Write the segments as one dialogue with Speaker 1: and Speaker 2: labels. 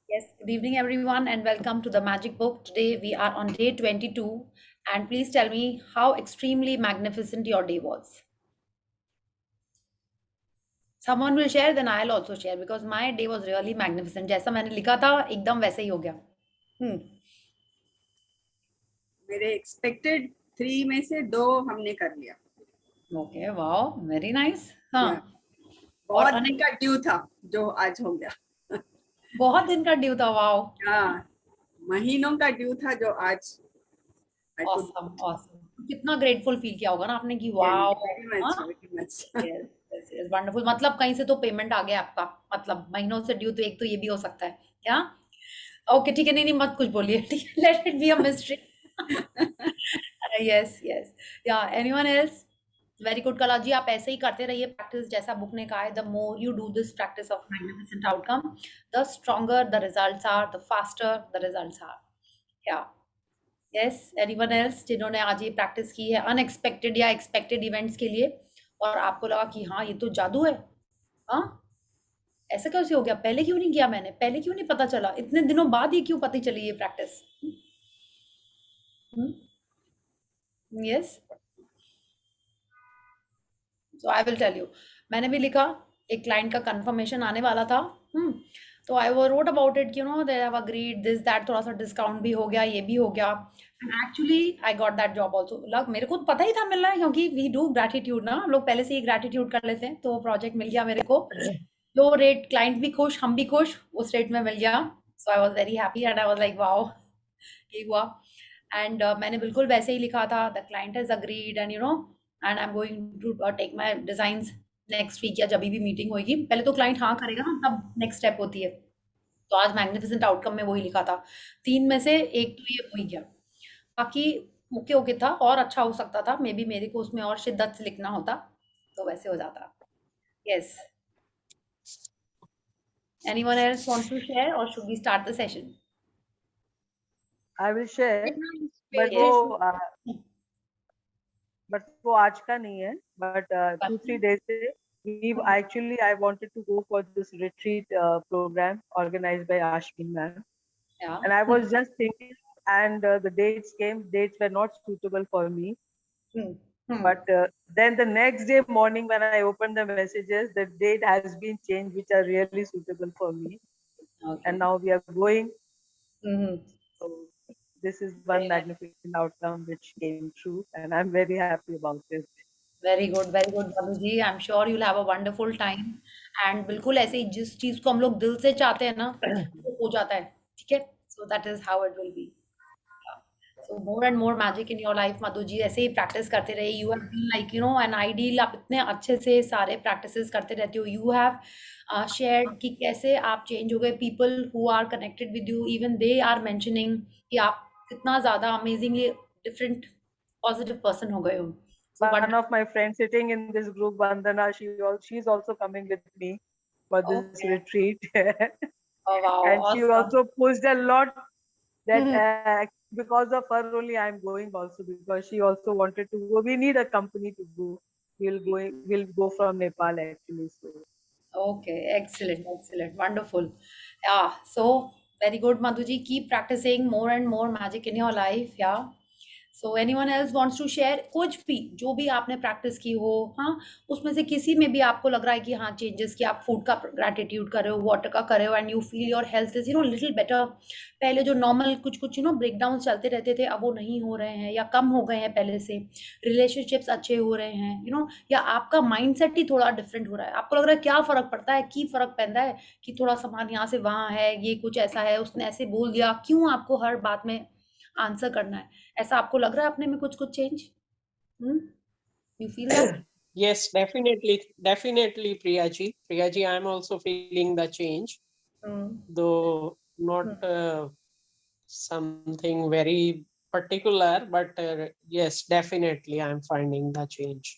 Speaker 1: Yes, good evening, everyone, and welcome to the Magic Book. Today we are on day 22, and please tell me how extremely magnificent your day was. Someone will share, then I'll also share because my day was really magnificent. जैसा मैंने लिखा था एकदम वैसे ही हो गया. Hmm.
Speaker 2: मेरे expected 3 में से 2 हमने कर लिया।
Speaker 1: Okay, wow, very nice. हाँ. और
Speaker 2: बहुत दिन का ड्यू था जो आज हो गया।
Speaker 1: बहुत दिन का ड्यू था. वाओ.
Speaker 2: हाँ, महीनों का ड्यू था जो आज आई कुड
Speaker 1: ऑसम ऑसम. कितना ग्रेटफुल फील किया होगा ना आपने कि वाओ.
Speaker 2: वेरी
Speaker 1: हाँ.
Speaker 2: Much very much.
Speaker 1: Yes yes yes wonderful. मतलब कहीं से तो पेमेंट आ गया आपका. मतलब महीनों से ड्यू तो एक तो ये भी हो सकता है क्या. ओके ठीक है. नहीं नहीं मत कुछ बोलिए. ठीक है. Let it be a mystery. Yes yes. या एनीवन एल्स. वेरी गुड कला जी. आप ऐसे ही करते रहिए प्रैक्टिस जैसा बुक ने कहा है. The more you do this practice of magnificent outcome the stronger the results are the faster the results are. या यस एनीवन एल्स जिन्होंने आज ये प्रैक्टिस की है अनएक्सपेक्टेड या एक्सपेक्टेड इवेंट्स के लिए और आपको लगा कि हाँ ये तो जादू है. हाँ ऐसा कैसे हो गया. पहले क्यों नहीं किया मैंने. पहले क्यों नहीं पता चला. इतने दिनों बाद ये क्यों पता चली ये practice. Yes so I will tell you. मैंने भी लिखा एक क्लाइंट का कंफर्मेशन आने वाला था. तो आई वो wrote about it they have agreed this that. थोड़ा सा डिस्काउंट भी हो गया ये भी हो गया. And actually I got that job also. लग मेरे को तो पता ही था मिल रहा है क्योंकि वी डू ग्रैटिट्यूड ना. हम लोग पहले से ही ग्रैटिट्यूड कर लेते हैं. तो प्रोजेक्ट मिल गया मेरे को. लो रेट क्लाइंट भी खुश हम भी खुश उस रेट में मिल गया. So I was very happy and I was like wow ये हुआ. एंड मैंने बिल्कुल वैसे ही लिखा था the client has agreed and and I am going to take my designs next week या जब भी मीटिंग होगी. पहले तो क्लाइंट हाँ करेगा ना तब नेक्स्ट स्टेप होती है. तो आज मैग्निफिसेंट आउटकम में वही लिखा था. 3 में से एक तो ये हो ही गया. बाकी ओके ओके था और अच्छा हो सकता था. मे बी मेरे को उसमें और शिद्दत से लिखना होता तो वैसे हो जाता. Yes anyone else wants to share और should we start the session.
Speaker 3: I will share, but
Speaker 1: Yes.
Speaker 3: वो आज का नहीं है. But 2-3 days से we actually I wanted to go for this retreat program organized by Ashwin ma'am,
Speaker 1: Yeah.
Speaker 3: and I was just thinking, and the dates came. Dates were not suitable for me. But then the next day morning when I opened the messages, the date has been changed, which are really suitable for me.
Speaker 1: Okay.
Speaker 3: And now we are going.
Speaker 1: Mhm.
Speaker 3: So this is one magnificent outcome which came true, and I'm very happy about it.
Speaker 1: Very good बाबू जी. I am sure you'll have a wonderful time. And बिल्कुल ऐसे ही जिस चीज को हम लोग दिल से चाहते हैं ना वो हो जाता है. ठीक है. So that is how it will be. So more and more magic in your life Madhu ji. ऐसे ही प्रैक्टिस करते रहिए. You have been like an ideal. आप इतने अच्छे से सारे प्रैक्टिसेस करते रहते हो. यू हैव शेयर्ड कि कैसे आप चेंज हो गए. People who are connected with you even they are mentioning कि आप कितना ज्यादा अमेजिंगली डिफरेंट पॉजिटिव पर्सन हो गए हो.
Speaker 3: One of my friends sitting in this group, Vandana, she's also coming with me for this retreat.
Speaker 1: Oh, wow,
Speaker 3: And she
Speaker 1: awesome.
Speaker 3: also pushed a lot that because of her only I'm going also, because she also wanted to go. We need a company to go. We'll go from Nepal actually. So
Speaker 1: Okay, excellent, wonderful. Yeah, so very good, Madhuji. Keep practicing more and more magic in your life. Yeah. So anyone else wants to share. कुछ भी जो भी आपने practice की हो. हाँ उसमें से किसी में भी आपको लग रहा है कि हाँ चेंजेस कि आप फूड का ग्रैटिट्यूड कर रहे हो वाटर का कर रहे हो and you feel your health is little better. पहले जो नॉर्मल कुछ कुछ ब्रेकडाउन चलते रहते थे अब वो नहीं हो रहे हैं या कम हो गए हैं पहले से. रिलेशनशिप्स अच्छे हो रहे हैं या आपका माइंडसेट ही थोड़ा डिफरेंट हो रहा है. आपको लग रहा है क्या फर्क पड़ता है की फर्क पैदा है कि थोड़ा सामान यहाँ से वहाँ है ये कुछ ऐसा है उसने ऐसे बोल दिया. क्यों आपको हर बात में आंसर करना है. ऐसा आपको लग रहा है अपने में कुछ कुछ change. You feel that.
Speaker 4: Yes, definitely, Priya ji, I am also feeling the change, though not something very particular, but yes, definitely I am finding the change.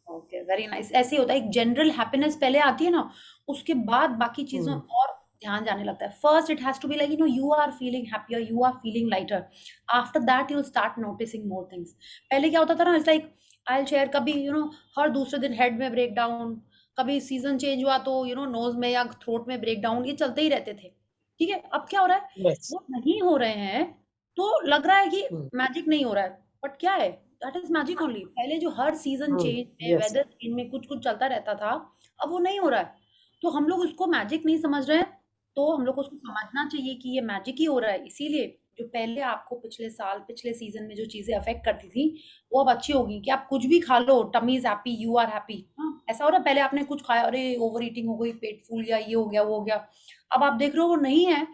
Speaker 1: Okay very nice. ऐसे ही होता है. एक जनरल हैप्पीनेस पहले आती है ना उसके बाद बाकी चीजों और ध्यान जाने लगता है. First it has to be like you are feeling happier you are feeling lighter. After that you will start noticing more things. पहले क्या होता था ना it's like I will share कभी हर दूसरे दिन हेड में ब्रेक डाउन. कभी सीजन चेंज हुआ तो नोज में या थ्रोट में ब्रेक डाउन. ये चलते ही रहते थे. ठीक है, अब क्या हो रहा है,
Speaker 4: Yes.
Speaker 1: वो नहीं हो रहे हैं तो लग रहा है कि
Speaker 4: Hmm.
Speaker 1: मैजिक नहीं हो रहा है, बट क्या है, दैट इज मैजिक ओनली। पहले जो हर सीजन चेंज में,
Speaker 4: Yes.
Speaker 1: वेदर चेंज में कुछ कुछ चलता रहता था, अब वो नहीं हो रहा है, तो हम लोग उसको मैजिक नहीं समझ रहे हैं, तो हम लोग को उसको समझना चाहिए कि ये मैजिक ही हो रहा है। इसीलिए जो पहले आपको पिछले साल, पिछले सीजन में जो चीजें अफेक्ट करती थी, वो अब अच्छी होगी कि आप कुछ भी खा लो, tummy is happy, you are happy. हाँ, ऐसा हो रहा है, पहले आपने कुछ खाया, अरे ओवर ईटिंग हो गई, पेट फूल गया, ये हो गया, वो हो गया, अब आप देख रहे हो वो नहीं है,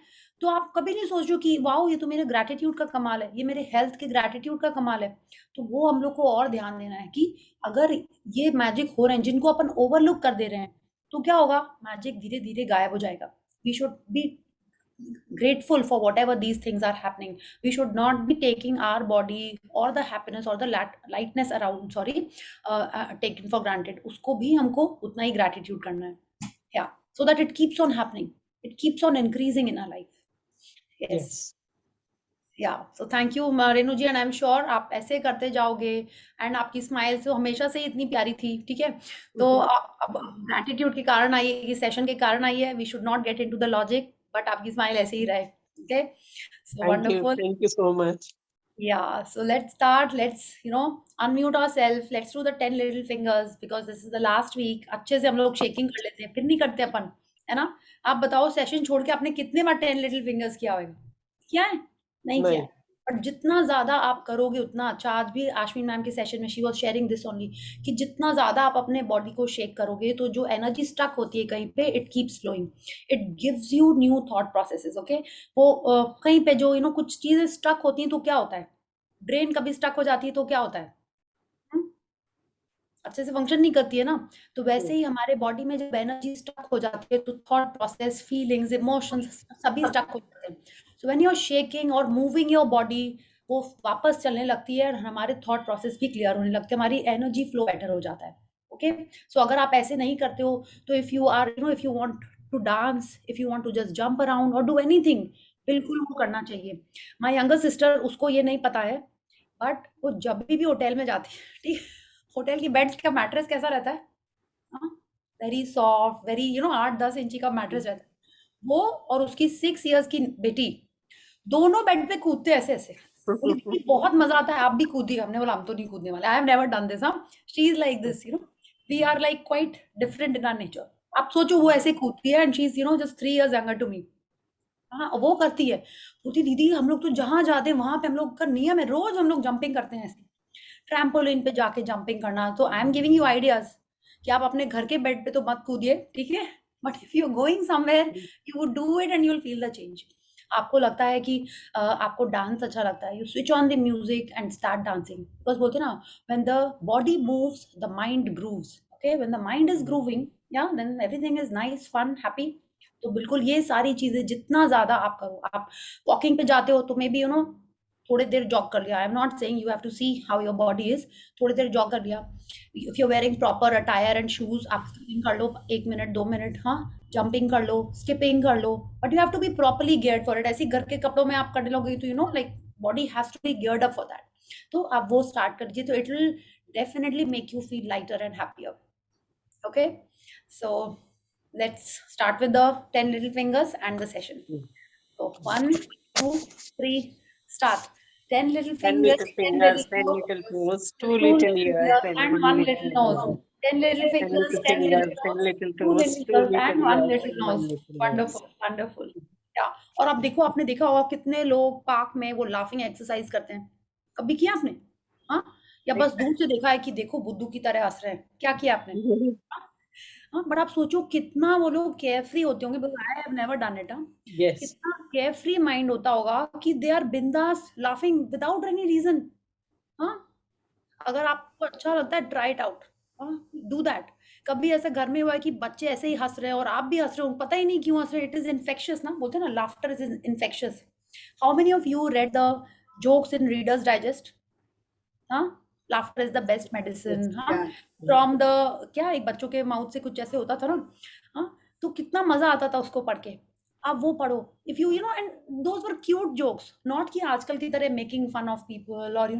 Speaker 1: तो आप कभी नहीं सोचो कि वाओ ये तो मेरे ग्रैटिट्यूड का कमाल है, ये मेरे हेल्थ के ग्रैटिट्यूड का कमाल है। तो वो हम लोग को और ध्यान देना है कि अगर ये मैजिक हो रहे हैं जिनको अपन ओवरलुक कर दे रहे हैं, तो क्या होगा, मैजिक धीरे धीरे गायब हो जाएगा। We should be grateful for whatever these things are happening. We should not be taking our body or the happiness or the lightness around, taken for granted. उसको भी हमको उतना ही gratitude करना है, yeah, so that it keeps on happening, it keeps on increasing in our life. Yes. Yeah, so thank you Renu ji, and I am sure आप ऐसे करते जाओगे, एंड आपकी स्माइल तो हमेशा से ही इतनी प्यारी थी, ठीक है, तो अब ग्रैटिट्यूड के कारण आई है, सेशन के कारण आई है, we should not get into the logic, but आपकी स्माइल ऐसे ही रहे, okay, so wonderful.
Speaker 4: Thank you so much.
Speaker 1: Yeah, so let's start. Let's, unmute ourselves. Let's do the 10 little fingers because this is the last week. अच्छे से हम लोग shaking कर लेते हैं, फिर नहीं करते अपन, है ना? आप बताओ सेशन छोड़ के आपने कितने बार 10 little fingers किया होगा? किया है? नहीं किया है। बट जितना ज्यादा आप करोगे उतना अच्छा। आज भी आश्विन मैम के सेशन में she was sharing this only कि जितना ज्यादा आप अपने बॉडी को शेक करोगे तो जो एनर्जी स्टक होती है कहीं पे, it keeps flowing, it gives you new thought processes, okay. वो कहीं पे जो कुछ चीजें स्टक होती हैं तो क्या होता है, ब्रेन कभी स्टक हो जाती है तो क्या होता है, अच्छे से फंक्शन नहीं करती है ना। तो वैसे ही हमारे बॉडी में जब एनर्जी स्टक हो जाती है तो थॉट प्रोसेस, फीलिंग्स, इमोशंस सभी स्टक हो जाते हैं। So when you are shaking और मूविंग योर बॉडी, वो वापस चलने लगती है और हमारे थॉट प्रोसेस भी क्लियर होने लगते हैं, हमारी एनर्जी फ्लो बेटर हो जाता है, ओके। सो अगर आप ऐसे नहीं करते हो तो if you are if you want to dance, if you want to just jump around और डू एनीथिंग, बिल्कुल वो करना चाहिए। माय यंगर सिस्टर, उसको ये नहीं पता है, बट वो जब भी होटल में जाती है, ठीक, होटल की बेड्स का मैट्रेस कैसा रहता है, वेरी सॉफ्ट, वेरी 8-10 इंची का मैट्रेस रहता है वो, और उसकी 6 इयर्स की बेटी दोनों बेड पे कूदते ऐसे ऐसे, बोली दीदी बहुत मजा आता है, आप भी कूदिए। हमने बोला हम तो नहीं कूदने वाले, I have never done this. She is like this, we are like quite different in our nature. आप सोचो वो ऐसे कूदती है and she is just 3 years younger to me। हाँ, वो करती है, बोलती दीदी हम लोग तो जहां जाते हैं वहां पे हम लोग का नियम है, रोज हम लोग जंपिंग करते हैं ऐसे, ट्रैम्पोलिन पे जाके जंपिंग करना। तो I am giving you ideas कि आप अपने घर के बेड पे तो मत कूदिए, ठीक है, but if you are going somewhere you would do it and you will feel the change. आपको लगता है कि आपको डांस अच्छा लगता है, you switch on the music and start dancing, because बोलते ना when the body moves the mind grooves, okay, when the mind is grooving, yeah then everything is nice, fun, happy. तो बिल्कुल ये सारी चीजें जितना ज्यादा आप करो, आप वॉकिंग पे जाते हो तो मे बी थोड़ी देर जॉग कर लिया, I am not saying you have to see how your body is, थोड़ी देर जॉग कर लिया। If you wearing proper attire and shoes, आप स्किपिंग कर लो 1 मिनट 2 मिनट, हाँ, जंपिंग कर लो, स्किपिंग कर लो, but you have to be properly geared for it. ऐसे घर के कपड़ों में आप करने लोगे तो like body has to be geared up for that. तो आप वो स्टार्ट कर दीजिए, तो it will definitely make you feel lighter and happier, okay. So let's start with the 10 little fingers and the session. So 1, 2, 3, start. 10 little
Speaker 4: 10
Speaker 1: fingers,
Speaker 4: little fingers, 10 little toes, 2 little ears,
Speaker 1: and 1 little nose. 10 little
Speaker 4: 10
Speaker 1: fingers,
Speaker 4: little
Speaker 1: 10 little
Speaker 4: fingers, 10
Speaker 1: toes,
Speaker 4: little
Speaker 1: 2
Speaker 4: toes,
Speaker 1: little
Speaker 4: 2
Speaker 1: ears, and
Speaker 4: little
Speaker 1: 1
Speaker 4: ears,
Speaker 1: little
Speaker 4: and 1
Speaker 1: nose.
Speaker 4: little nose.
Speaker 1: Wonderful, wonderful. Yeah. और अब देखो, आपने देखा होगा कितने लोग park में वो लाफिंग एक्सरसाइज करते हैं, कभी किया आपने? हाँ, या बस दूर से देखा है कि देखो बुद्धू की तरह हंस रहे हैं, क्या किया आपने? हाँ, बट आप सोचो कितना वो लोग केयरफ्री होते होंगे, because I have never done it.
Speaker 4: Yes.
Speaker 1: कितना केयरफ्री माइंड होता होगा कि दे आर बिंदास लाफिंग विदाउट एनी रीजन। हाँ, अगर आपको अच्छा लगता है try it out, do that. कभी ऐसा घर में हुआ है कि बच्चे ऐसे ही हंस रहे हैं और आप भी हंस रहे हो, पता ही नहीं क्यों हंस रहे, इट इज इन्फेक्शियस ना, बोलते हैं ना, laughter is infectious. How many of you read the jokes in Reader's Digest? हाँ, laughter is the best medicine. हाँ, फ्रॉम द, क्या एक बच्चों के माउथ से कुछ ऐसे होता था ना, हाँ, तो कितना मजा आता था उसको पढ़ के। आप वो पढ़ो, if you and those were cute jokes, not कि आजकल की तरह मेकिंग फन ऑफ पीपल और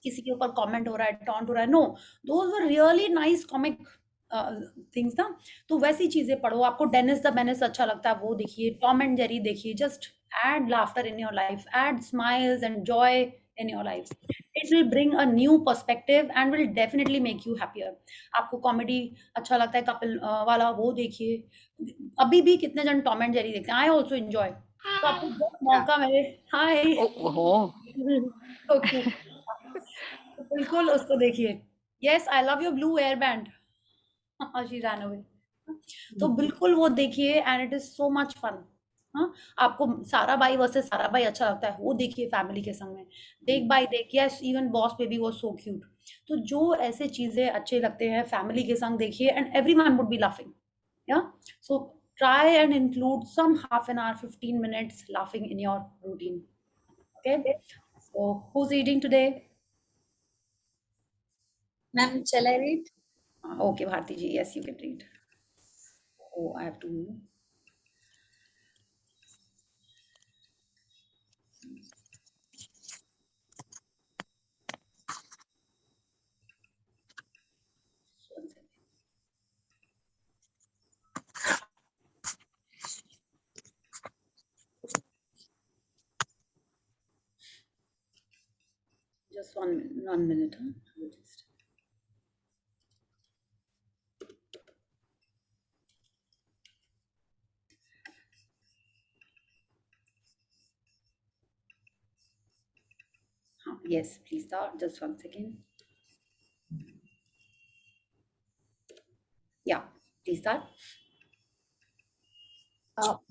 Speaker 1: किसी के ऊपर कमेंट हो रहा है, टॉन्ट हो रहा है, no, those were really nice comic, things ना, तो वैसी चीजें पढ़ो। आपको डेनिस द मेनिस अच्छा लगता है, वो देखिए। टॉम एंड जेरी देखिए। Just add laughter in your life, add smiles and joy in your life. It will bring a new perspective and will definitely make you happier. आपको comedy अच्छा लगता है, कपिल वाला, वो देखिए। अभी भी कितने जन टॉम एंड जेरी देखते हैं। I also enjoy. तो आपको जब मौका मिले, हाय
Speaker 5: ओहो
Speaker 1: तो क्यूट, तो बिल्कुल उसको देखिए। Yes, I love your blue air band. She ran away. तो बिल्कुल वो देखिए, and it is so much fun. हाँ, आपको सारा भाई वर्सेस सारा भाई अच्छा लगता है, वो देखिए फैमिली के संग में। देख भाई देख, yes, even boss baby was so cute. तो जो ऐसे चीजें अच्छे लगते हैं फैमिली के संग देखिए, and everyone would be laughing. Yeah so try and include some half an hour 15 minutes laughing in your routine. Okay, so who's eating today?
Speaker 6: Ma'am, shall I read?
Speaker 1: Okay, Bharti ji, yes, you can read. Oh, I have to. One second. Just one minute, huh? I'll just. Yes, please start. Just 1 second. Yeah, please start.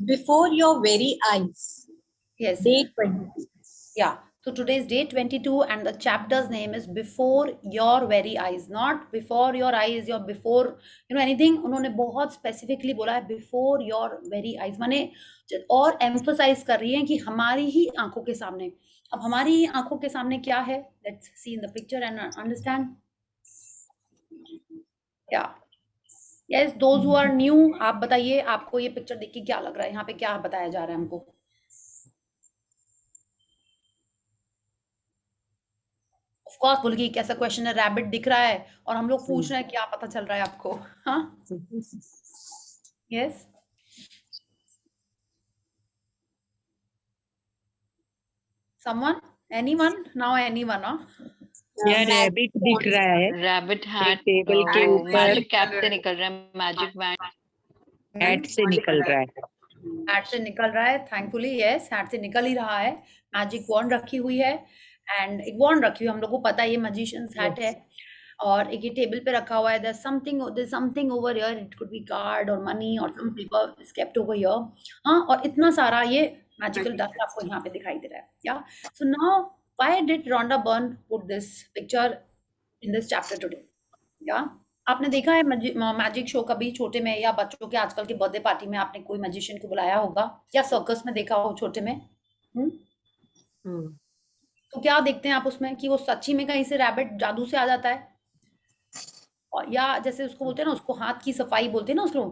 Speaker 6: Before your very eyes.
Speaker 1: Yes.
Speaker 6: Day 22.
Speaker 1: Yeah. So today's day 22, and the chapter's name is Before Your Very Eyes, not before your eyes, your before, anything. उन्होंने बहुत specifically बोला है before your very eyes, माने और emphasize कर रही है कि हमारी ही आंखों के सामने। अब हमारी ही आंखों के सामने क्या है? Let's see in the picture and understand. Yeah. Yes, those who are new, आप बताइए आपको ये पिक्चर देख के क्या लग रहा है? यहाँ पे क्या बताया जा रहा है हमको? ऑफ कोर्स बोल के कैसा क्वेश्चन है, रैबिट दिख रहा है और हम लोग पूछ रहे हैं क्या पता चल रहा है आपको? हाँ, yes, someone, anyone, now anyone?
Speaker 5: या रैबिट दिख रहा है,
Speaker 7: रैबिट हैट
Speaker 5: टेबल के ऊपर
Speaker 7: मैजिक कैप से निकल रहा है, मैजिक बैंड
Speaker 5: हैट से निकल रहा है।
Speaker 1: हैट से निकल रहा है, थैंकफुली। यस, हैट से निकल ही रहा है। मैजिक वॉन्ड रखी हुई है, एंड एक वॉन्ड रखी हुई है, हम लोग को पता है ये मैजिशियंस हैट है। और एक ये टेबल पे रखा हुआ है। there's something over here, it could be card or money or some paper is kept over here. हाँ, और इतना सारा ये मैजिकल डस्ट आपको यहाँ पे दिखाई दे रहा है। Yeah so now why did Rhonda Byrne put this picture in this chapter today? या आपने देखा है मैजिक शो कभी छोटे में, या बच्चों के आजकल के बर्थडे पार्टी में आपने कोई मैजिशियन को बुलाया होगा, या सर्कस में देखा हो छोटे में? तो क्या देखते हैं आप उसमें कि वो सच्ची में कहीं से रैबिट जादू से आ जाता है, और या जैसे उसको बोलते हैं ना, उसको हाथ की सफाई बोलते हैं ना उसको।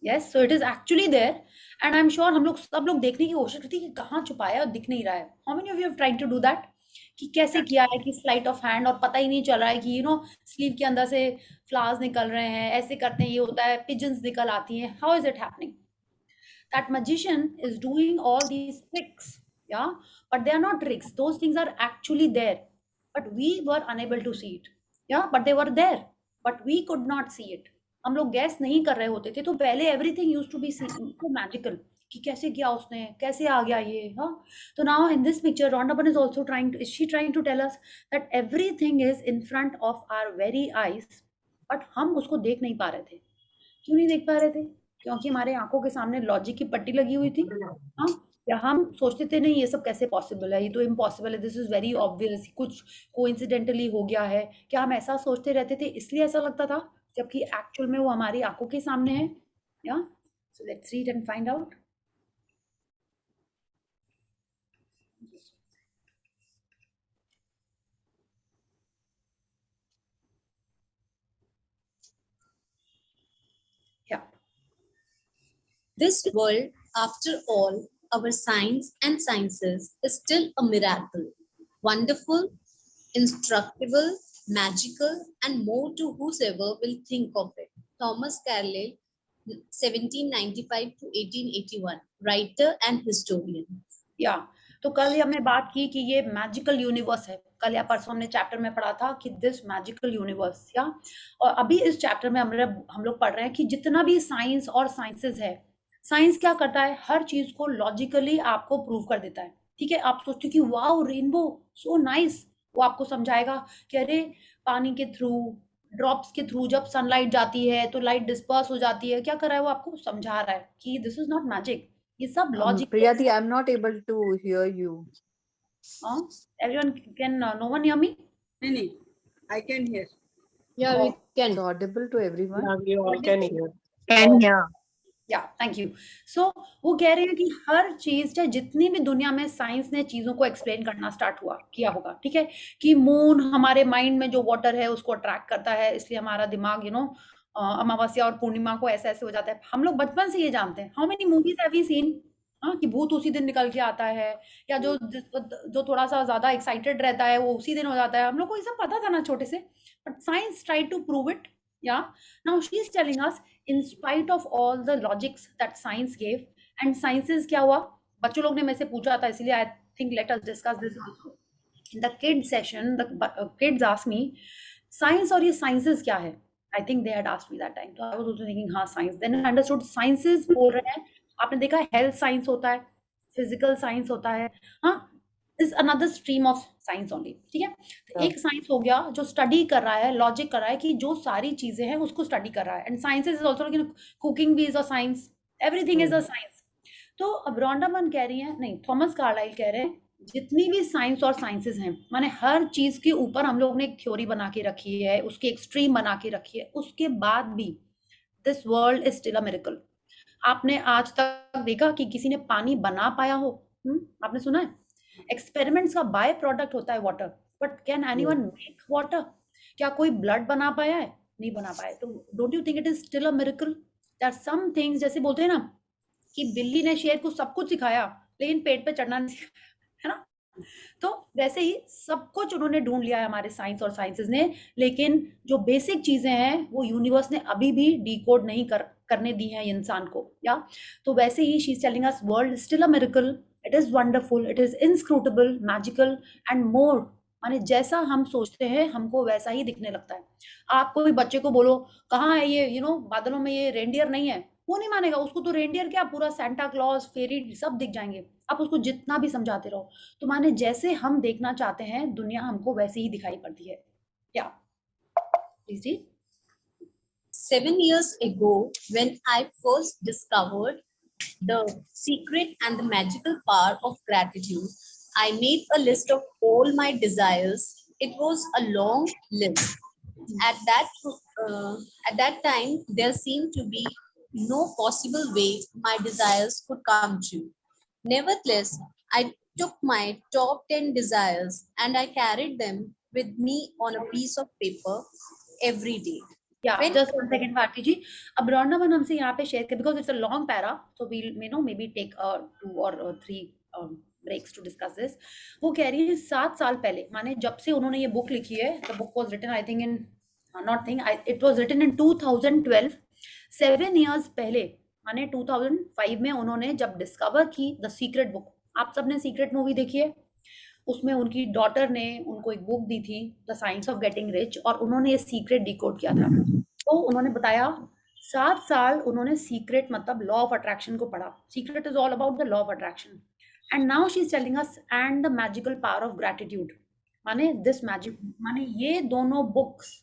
Speaker 1: Yes, so it is actually there, and I am sure हम लोग सब लोग देखने की कोशिश करते हैं कि कहाँ छुपाया है और दिख नहीं रहा है। How many of you have tried to do that? कि कैसे किया है कि स्लाइट ऑफ हैंड, और पता ही नहीं चल रहा है कि स्लीव के अंदर से फ्लावर्स निकल रहे हैं, ऐसे करते हैं ये होता है, पिजन्स निकल आती हैं। How is it happening? That magician is doing all these tricks, yeah, but they are not tricks. Those things are actually there, but we were unable to see it. Yeah, but they were there, but we could not see it. हम लोग gas नहीं कर रहे होते थे। तो पहले everything used to be so magical, कि कैसे किया उसने, कैसे आ गया ये। हाँ, तो now in this picture Rhonda Byrne is also is she trying to tell us that everything is in front of our very eyes, but हम उसको देख नहीं पा रहे थे। क्यों नहीं देख पा रहे थे? क्योंकि हमारे आंखों के सामने लॉजिक की पट्टी लगी हुई थी। हाँ, या हम सोचते थे नहीं ये सब कैसे पॉसिबल है, ये तो इम्पॉसिबल है, दिस इज वेरी ऑब्वियस, कुछ कोइंसिडेंटली हो गया है। क्या हम ऐसा सोचते रहते थे इसलिए ऐसा लगता था, जबकि एक्चुअल में वो हमारी आंखों के सामने है? Yeah so let's read and find out. या
Speaker 6: This world, after all our science and sciences, is still a miracle. Wonderful, instructable, magical, and more to whosoever will think of it. Thomas Carlyle, 1795 to 1881, writer and historian.
Speaker 1: या तो कल ही हमने बात की कि ये magical universe है। कल या परसों हमने चैप्टर में पढ़ा था कि दिस मैजिकल यूनिवर्स, या और अभी इस चैप्टर में हम लोग पढ़ रहे हैं कि जितना भी साइंस और साइंसेस है, साइंस क्या करता है, हर चीज को लॉजिकली आपको प्रूव कर देता है। ठीक है, आप सोचते हो कि वाओ रेनबो सो नाइस, वो आपको समझाएगा कि अरे पानी के थ्रू, ड्रॉप्स के थ्रू जब सनलाइट जाती है तो लाइट डिस्पर्स हो जाती है। क्या कर रहा है वो, आपको समझा रहा है कि दिस इज नॉट मैजिक, ये सब logic.
Speaker 8: Priyati, I'm not able to hear you.
Speaker 1: Everyone can, no one hear me?
Speaker 2: नहीं, I can hear.
Speaker 6: Yeah, we can.
Speaker 8: It's audible to everyone.
Speaker 4: Yeah, we all can hear.
Speaker 5: Can hear.
Speaker 1: या thank you. सो वो कह रहे हैं कि हर चीज, चाहे जितनी भी दुनिया में साइंस ने चीजों को एक्सप्लेन करना स्टार्ट किया होगा, ठीक है, कि मून हमारे माइंड में जो वाटर है उसको अट्रैक्ट करता है, इसलिए हमारा दिमाग अमावस्या और पूर्णिमा को ऐसे ऐसे हो जाता है। हम लोग बचपन से ये जानते हैं। How many movies have we seen कि भूत उसी दिन निकल के आता है, या जो थोड़ा सा ज्यादा एक्साइटेड रहता है वो उसी दिन हो जाता है। हम लोग को ये सब पता था ना छोटे से, but science try to prove it. Yeah, now she is telling us, in spite of all the logics that science gave, and sciences क्या हुआ, बच्चों लोग ने मेरे से पूछा था, इसलिए I think let us discuss this also. In the kids session, the kids asked me, science और ये sciences क्या है? I think they had asked me that time. So I was also thinking, हाँ science. Then I understood sciences बोल रहे हैं। आपने देखा health science होता है, physical science होता है, हाँ, is another stream of science only. ठीक है, तो एक साइंस हो गया जो स्टडी कर रहा है, लॉजिक कर रहा है कि जो सारी चीजें हैं उसको स्टडी कर रहा है। And sciences is also, cooking भी is a science, everything is a science. तो अब रॉन्डामन कह रही है, नहीं, थॉमस कार्लाइल कह रहे हैं, जितनी भी साइंस और साइंसेस हैं, माने हर चीज के ऊपर हम लोग ने एक थ्योरी बना के रखी है, उसकी एक स्ट्रीम बना के रखी है, उसके बाद भी this world is still a miracle. आपने आज तक देखा कि किसी ने पानी बना पाया हो? आपने सुना है? एक्सपेरिमेंट्स का बाय प्रोडक्ट होता है water, but can anyone make water? क्या कोई ब्लड बना पाया है? नहीं बना पाया। तो don't you think it is still a miracle? There are some things, जैसे बोलते हैं ना कि बिल्ली ने शेर को सब कुछ सिखाया लेकिन पेट पे चढ़ना नहीं सिखाया, है ना? तो वैसे ही सब कुछ उन्होंने ढूंढ लिया है हमारे साइंस और साइंसेस ने, लेकिन जो बेसिक चीजें हैं वो यूनिवर्स ने अभी भी डिकोड नहीं करने दी हैं इंसान को। या तो वैसे ही she is telling us, world still a miracle, it is wonderful, it is inscrutable, magical and more. माने जैसा हम सोचते हैं हमको वैसा ही दिखने लगता है। आप कोई बच्चे को बोलो कहाँ है ये बादलों में ये रेंडियर नहीं है, वो नहीं मानेगा। उसको तो रेंडियर क्या, पूरा सेंटा क्लॉज, फेरी सब दिख जाएंगे। आप उसको जितना भी समझाते रहो, तो माने जैसे हम देखना चाहते हैं दुनिया हमको वैसे ही दिखाई पड़ती है। क्या please ji.
Speaker 6: 7 years ago, when I first discovered the secret and the magical power of gratitude, I made a list of all my desires. It was a long list. At that time, there seemed to be no possible way my desires could come true. Nevertheless, I took my top 10 desires and I carried them with me on a piece of paper every day.
Speaker 1: Yeah, just 1 second, Bharti ji. अब रॉन्डामन हमसे यहाँ पे share कर, because it's a long para, so we'll maybe take 2 or 3 breaks to discuss this. वो कह रही है 7 साल पहले, माने जब से उन्होंने ये बुक लिखी है, the book was written I think in it was written in 2012, 7 years पहले, माने 2005 में उन्होंने जब डिस्कवर की द सीक्रेट बुक। आप सबने सीक्रेट मूवी देखी है? उसमें उनकी डॉटर ने उनको एक बुक दी थी, the science of getting rich, और उन्होंने ये सीक्रेट डिकोड किया था। तो उन्होंने बताया 7 साल उन्होंने सीक्रेट मतलब लॉ ऑफ अट्रैक्शन को पढ़ा। Secret is all about the law of attraction. And now she is telling us and the magical power of gratitude. माने दिस मैजिक, माने ये दोनों बुक्स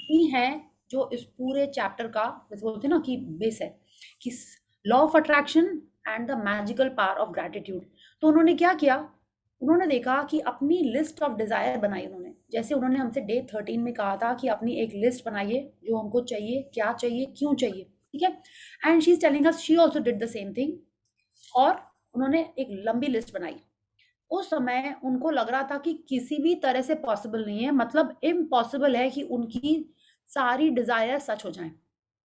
Speaker 1: ही हैं जो इस पूरे चैप्टर का, जैसे बोलते हैं ना कि बेस है, कि law of attraction and the magical power of gratitude. तो उन्होंने क्या किया, उन्होंने देखा कि अपनी लिस्ट ऑफ डिजायर बनाई उन्होंने, जैसे उन्होंने हमसे डे 13 में कहा था कि अपनी एक लिस्ट बनाइए जो हमको चाहिए, क्या चाहिए, क्यों चाहिए, ठीक है। And she is telling us she also did the same thing, और उन्होंने एक लंबी लिस्ट बनाई। उस समय उनको लग रहा था कि किसी भी तरह से पॉसिबल नहीं है, मतलब इम्पॉसिबल है कि उनकी सारी डिजायर सच हो जाएं,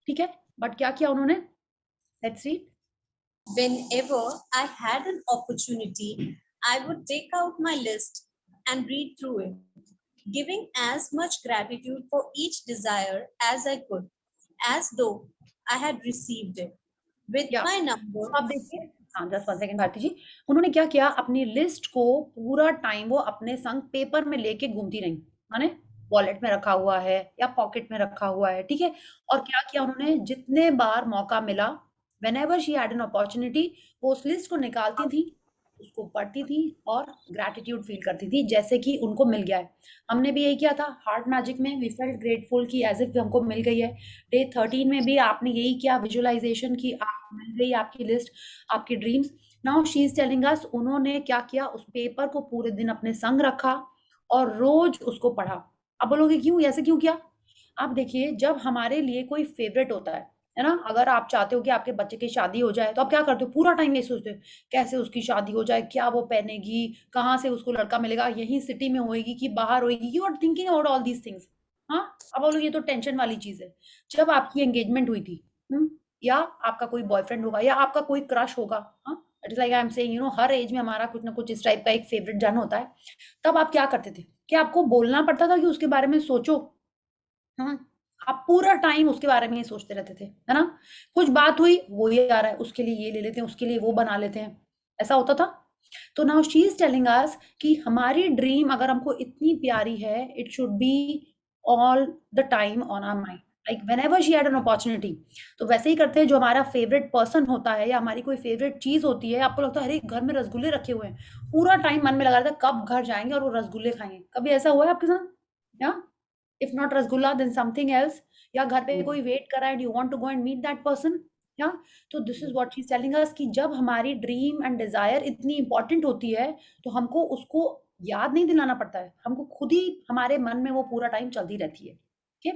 Speaker 1: ठीक है। बट क्या किया उन्होंने, let's see.
Speaker 6: Whenever I had an opportunity, I would take out my list and read through it. giving as much gratitude for each desire as I could, as though I had received it. With
Speaker 1: Yeah.
Speaker 6: my number,
Speaker 1: आप देखिए, हाँ, just 1 second Bharti जी, उन्होंने क्या किया, अपनी list को पूरा time वो अपने संग पेपर में लेके घूमती रहीं, माने वॉलेट में रखा हुआ है या पॉकेट में रखा हुआ है, ठीक है? और क्या किया उन्होंने, जितने बार मौका मिला, whenever she had an opportunity, वो उस लिस्ट को निकालती थी, उसको पढ़ती थी और ग्रैटिट्यूड फील करती थी, जैसे कि उनको मिल गया है। हमने भी यही किया था हार्ट मैजिक में, वी फेल्ट ग्रेटफुल कि एज़ इफ हमको मिल गई है। डे 13 में भी आपने यही किया, विजुअलाइजेशन की, आपको मिल गई आपकी लिस्ट, आपकी dreams. Now she is telling अस, उन्होंने क्या किया, उस पेपर को पूरे दिन अपने संग रखा और रोज उसको पढ़ा। अब बोलोगे क्यों, ऐसे क्यों किया? आप देखिए, जब हमारे लिए कोई फेवरेट होता है ना, अगर आप चाहते हो कि आपके बच्चे की शादी हो जाए, तो आप क्या करते हो, पूरा टाइम यही सोचते हो कैसे उसकी शादी हो जाए, क्या वो पहनेगी, कहाँ से उसको लड़का मिलेगा, यही सिटी में होएगी कि बाहर होएगी, you are thinking about all these things. हाँ, अब बोलो ये तो टेंशन वाली चीज है। जब आपकी एंगेजमेंट हुई थी, या आपका कोई बॉयफ्रेंड होगा या आपका कोई क्रश होगा, हाँ, it is like I am saying, you know, हर एज में हमारा कुछ ना कुछ इस टाइप का एक फेवरेट जन होता है। तब आप क्या करते थे, क्या आपको बोलना पड़ता था कि उसके बारे में सोचो? हाँ, आप पूरा टाइम उसके बारे में ही सोचते रहते थे, है ना? कुछ बात हुई, वो ये आ रहा है, उसके लिए ये ले लेते हैं, उसके लिए वो बना लेते हैं, ऐसा होता था। तो now she is telling us कि हमारी ड्रीम अगर हमको इतनी प्यारी है, it should be all the time on our mind, like whenever she had an opportunity. तो वैसे ही करते हैं, जो हमारा फेवरेट पर्सन होता है या हमारी कोई फेवरेट चीज होती है, आपको लगता है अरे घर में रसगुल्ले रखे हुए हैं, पूरा टाइम मन में लगा रहता है कब घर जाएंगे और वो रसगुल्ले खाएंगे। कभी ऐसा हुआ है आपके साथ? या if not rasgulla then something else, या घर पे कोई वेट कर रहा है and you want to go and meet that person, या तो this is what she's telling us कि जब हमारी ड्रीम एंड डिजायर इतनी इंपॉर्टेंट होती है, तो हमको उसको याद नहीं दिलाना पड़ता है, हमको खुद ही हमारे मन में वो पूरा टाइम चलती रहती है। Okay,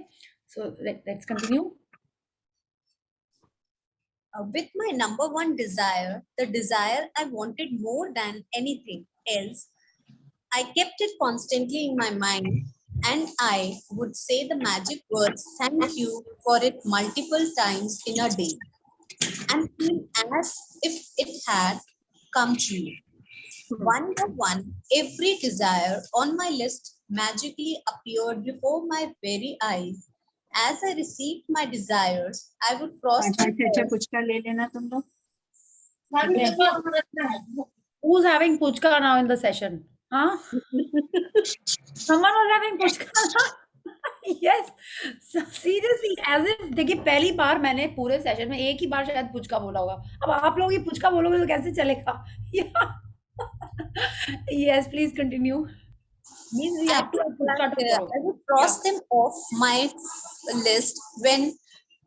Speaker 1: so let's continue.
Speaker 6: with my number one desire, the desire I wanted more than anything else, I kept it constantly in my mind, and I would say the magic words thank you for it multiple times in a day, and feel as if it had come true. One by one, every desire on my list magically appeared before my very eyes. As I received my desires, I would cross them off.
Speaker 2: Puchka ले लेना तुम लोग।
Speaker 1: Who's having puchka now in the session? Huh? Someone was having puchka. Yes, seriously, as if देखिए पहली बार मैंने पूरे session में एक ही बार शायद पुचका बोला होगा। अब आप लोग ये पुचका बोलोगे तो कैसे चलेगा? Yes, please continue. Means we have to have puchka to follow.
Speaker 6: I would cross them off my list when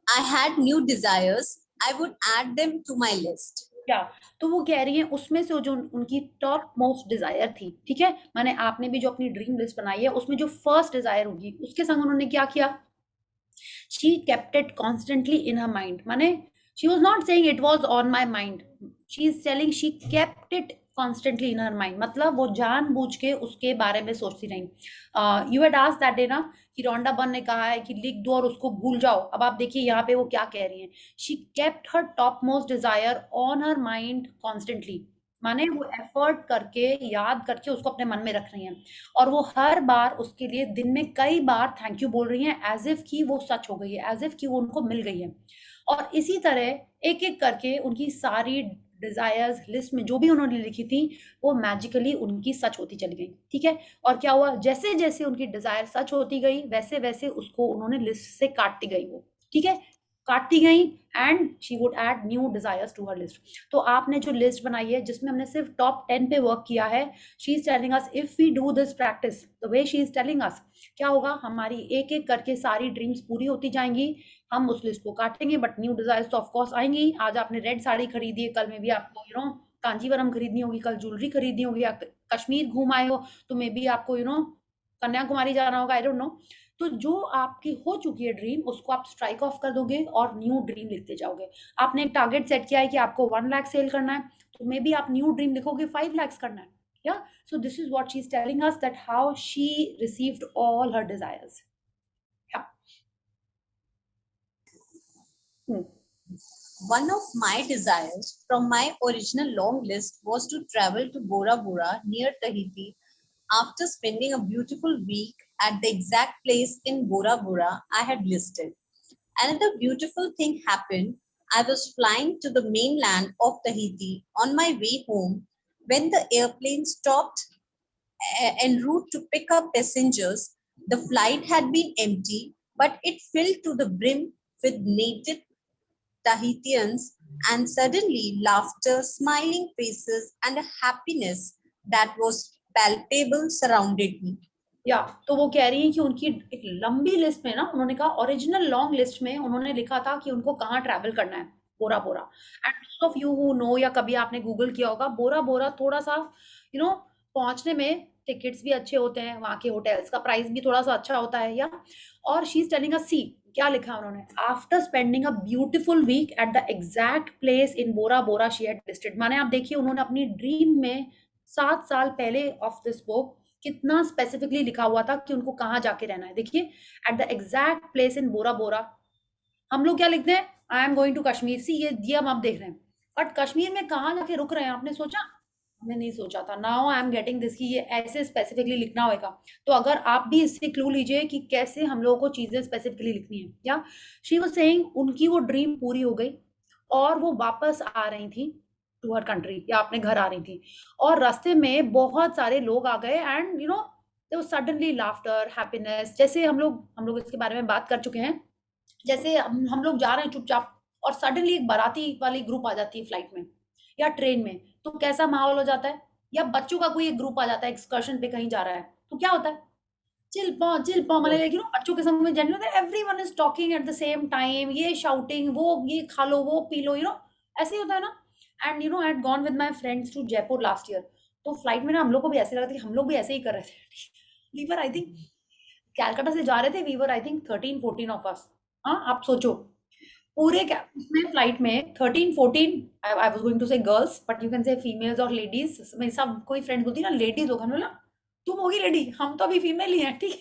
Speaker 6: I had new desires. I would add them to my list.
Speaker 1: क्या, तो वो कह रही है उसमें से जो उनकी टॉप मोस्ट डिजायर थी, ठीक है, माने आपने भी जो अपनी ड्रीम लिस्ट बनाई है उसमें जो फर्स्ट डिजायर होगी उसके संग उन्होंने क्या किया, she kept it constantly in her mind, माने she was not saying it was on my mind, she is telling she kept it constantly in her mind, मतलब वो जानबूझ के उसके बारे में सोचती रही। You had asked that day ना कि रोंडा बन ने कहा है कि लिख दो और उसको भूल जाओ। अब आप देखिए यहाँ पे वो क्या कह रही हैं, she kept her top most desire on her mind constantly, माने वो एफर्ट करके याद करके उसको अपने मन में रख रही हैं और वो हर बार उसके लिए दिन में कई बार थैंक यू बोल रही हैं, एज इफ कि वो सच हो गई है, एज इफ कि वो उनको मिल गई है। और इसी तरह एक एक करके उनकी सारी डिजायर्स लिस्ट में जो भी उन्होंने लिखी थी वो मैजिकली उनकी सच होती चली गई, ठीक है। और क्या हुआ, जैसे जैसे उनकी डिजायर सच होती गई वैसे वैसे उसको उन्होंने लिस्ट से काटती गई वो, ठीक है, काटती गई and she would add new desires to her list. तो आपने जो लिस्ट बनाई है जिसमें हमने सिर्फ टॉप 10 पे वर्क किया है, she is telling us if we do this practice the way she is telling us, क्या होगा, हमारी एक एक करके सारी ड्रीम्स पूरी होती जाएंगी, हम उस लिस्ट को काटेंगे बट न्यू डिजायर्स तो ऑफ कोर्स आएंगी। आज आपने रेड साड़ी खरीदी है, कल में भी आपको यू नो कांजीवरम खरीदनी होगी, कल ज्वेलरी खरीदनी होगी, या कश्मीर घूम आए हो तो मे बी आपको यू नो कन्याकुमारी जाना होगा, आई डोंट नो। तो जो आपकी हो चुकी है ड्रीम उसको आप स्ट्राइक ऑफ कर दोगे और न्यू ड्रीम लिखते जाओगे। आपने एक टारगेट सेट किया है कि आपको 1 लाख सेल करना है, तो मे बी आप न्यू ड्रीम लिखोगे 5 लाख करना है, yeah so this is what she is telling us that how she received all her desires.
Speaker 6: One of my desires from my original long list was to travel to Bora Bora near Tahiti after spending a beautiful week at the exact place in Bora Bora I had listed. Another beautiful thing happened. I was flying to the mainland of Tahiti on my way home when the airplane stopped en route to pick up passengers. The flight had been empty, but it filled to the brim with native Tahitians, and suddenly laughter, smiling faces, and a happiness that was palpable surrounded me.
Speaker 1: या तो वो कह रही हैं कि उनकी एक लंबी लिस्ट में ना उन्होंने कहा ओरिजिनल लॉन्ग लिस्ट में उन्होंने लिखा था कि उनको कहाँ ट्रैवल करना है Bora Bora and of you who know yeah कभी आपने गूगल किया होगा बोरा बोरा थोड़ा सा पहुंचने में टिकट्स भी अच्छे होते हैं वहाँ के होटल्स का प्राइस भी थोड़ा सा अच्छा होता है या और she is telling us see क्या लिखा उन्होंने after spending a beautiful week at the exact place in Bora Bora she had listed माने आप देखिए उन्होंने अपनी ड्रीम में 7 साल पहले ऑफ दिस बुक कितना स्पेसिफिकली लिखा हुआ था कि उनको कहाँ जाके रहना है देखिए at the exact place in Bora Bora हम लोग क्या लिखते हैं I am going to Kashmir see ये हम आप देख रहे हैं बट कश्मीर में कहाँ जाके रुक रहे हैं आपने सोचा हमने नहीं सोचा था now I am getting this कि ये ऐसे स्पेसिफिकली लिखना होगा तो अगर आप भी इससे क्लू लीजिए कि कैसे हम लोगों को चीजें स्पेसिफिकली लिखनी है या शी वाज सेइंग उनकी वो ड्रीम पूरी हो गई और वो वापस आ रही थी टू हर कंट्री या अपने घर आ रही थी और रास्ते में बहुत सारे लोग आ गए and there was suddenly laughter happiness जैसे हम लोग इसके बारे में बात कर चुके हैं जैसे हम लोग जा रहे हैं चुपचाप और सडनली एक बाराती वाली ग्रुप आ जाती है फ्लाइट में या ट्रेन में तो कैसा माहौल हो जाता है या बच्चों का कोई एक ग्रुप आ जाता है एक्सकर्शन पे कहीं जा रहा है तो क्या होता है चिल पॉ मतलब बच्चों के संग में genuine everyone is talking at the same time ये शाउटिंग वो ये खा लो वो पी लो ऐसे ही होता है ना and I had gone with my friends to Jaipur last year तो फ्लाइट में ना हम लोग को भी ऐसे लगा था कि हम लोग भी ऐसे ही कर रहे थे we were I think Calcutta से जा रहे थे we were I think 13-14 of us हाँ आप सोचो पूरे उसमें फ्लाइट में 13-14 I was going to say girls but you can say females और लेडीज मेरी सब कोई फ्रेंड बोलती ना लेडीज लोग हम लोग तुम होगी लेडी हम तो अभी फीमेल ही हैं ठीक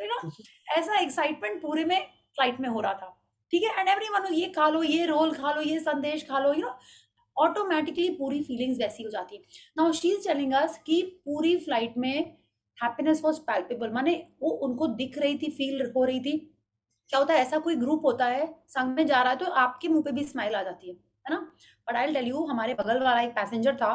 Speaker 1: है तो ऐसा एक्साइटमेंट पूरे में फ्लाइट में हो रहा था ठीक है एंड एवरीवन ये खा लो ये रोल खा लो ये संदेश खा लो ऑटोमेटिकली पूरी फीलिंग्स वैसी हो जाती है now she is telling us कि पूरी फ्लाइट में हैप्पीनेस वाज पैल्पेबल माने वो उनको दिख रही थी फील हो रही थी क्या होता है ऐसा कोई ग्रुप होता है संग में जा रहा है तो आपके मुंह पे भी स्माइल आ जाती है ना but I will tell you हमारे बगल वाला एक पैसेंजर था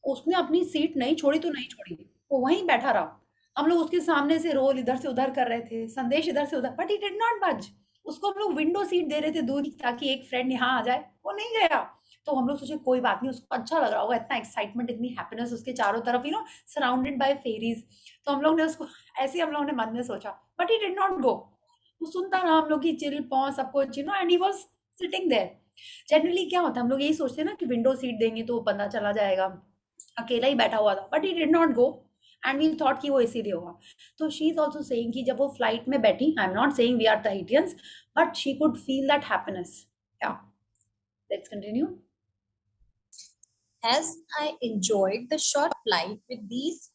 Speaker 1: उसने अपनी सीट नहीं छोड़ी तो नहीं छोड़ी वो वहीं बैठा रहा हम लोग उसके सामने से रोल इधर से उधर कर रहे थे संदेश इधर से उधर बट ही डिड नॉट बज उसको हम लोग विंडो सीट दे रहे थे दूर ताकि एक फ्रेंड यहाँ आ जाए वो नहीं गया तो हम लोग सोचे कोई बात नहीं उसको अच्छा लग रहा होगा इतना एक्साइटमेंट इतनी हैप्पीनेस उसके चारों तरफ सराउंडेड बाय फेरीज तो हम लोग ने उसको ऐसे हम लोगों ने मन में सोचा बट ही डिड नॉट गो वो सुनता रहा हम लोग की चिल पॉ सब कुछ and he was sitting there generally क्या होता है हम लोग यही सोचते हैं ना कि विंडो सीट देंगे तो बंदा चला जाएगा अकेला ही बैठा हुआ था but he did not go and we thought कि वो इसीलिए होगा तो शी इज ऑल्सो सेइंग कि जब वो फ्लाइट में बैठी I am not saying we are Tahitians but she could feel that happiness yeah let's continue
Speaker 6: As I enjoyed the short flight with these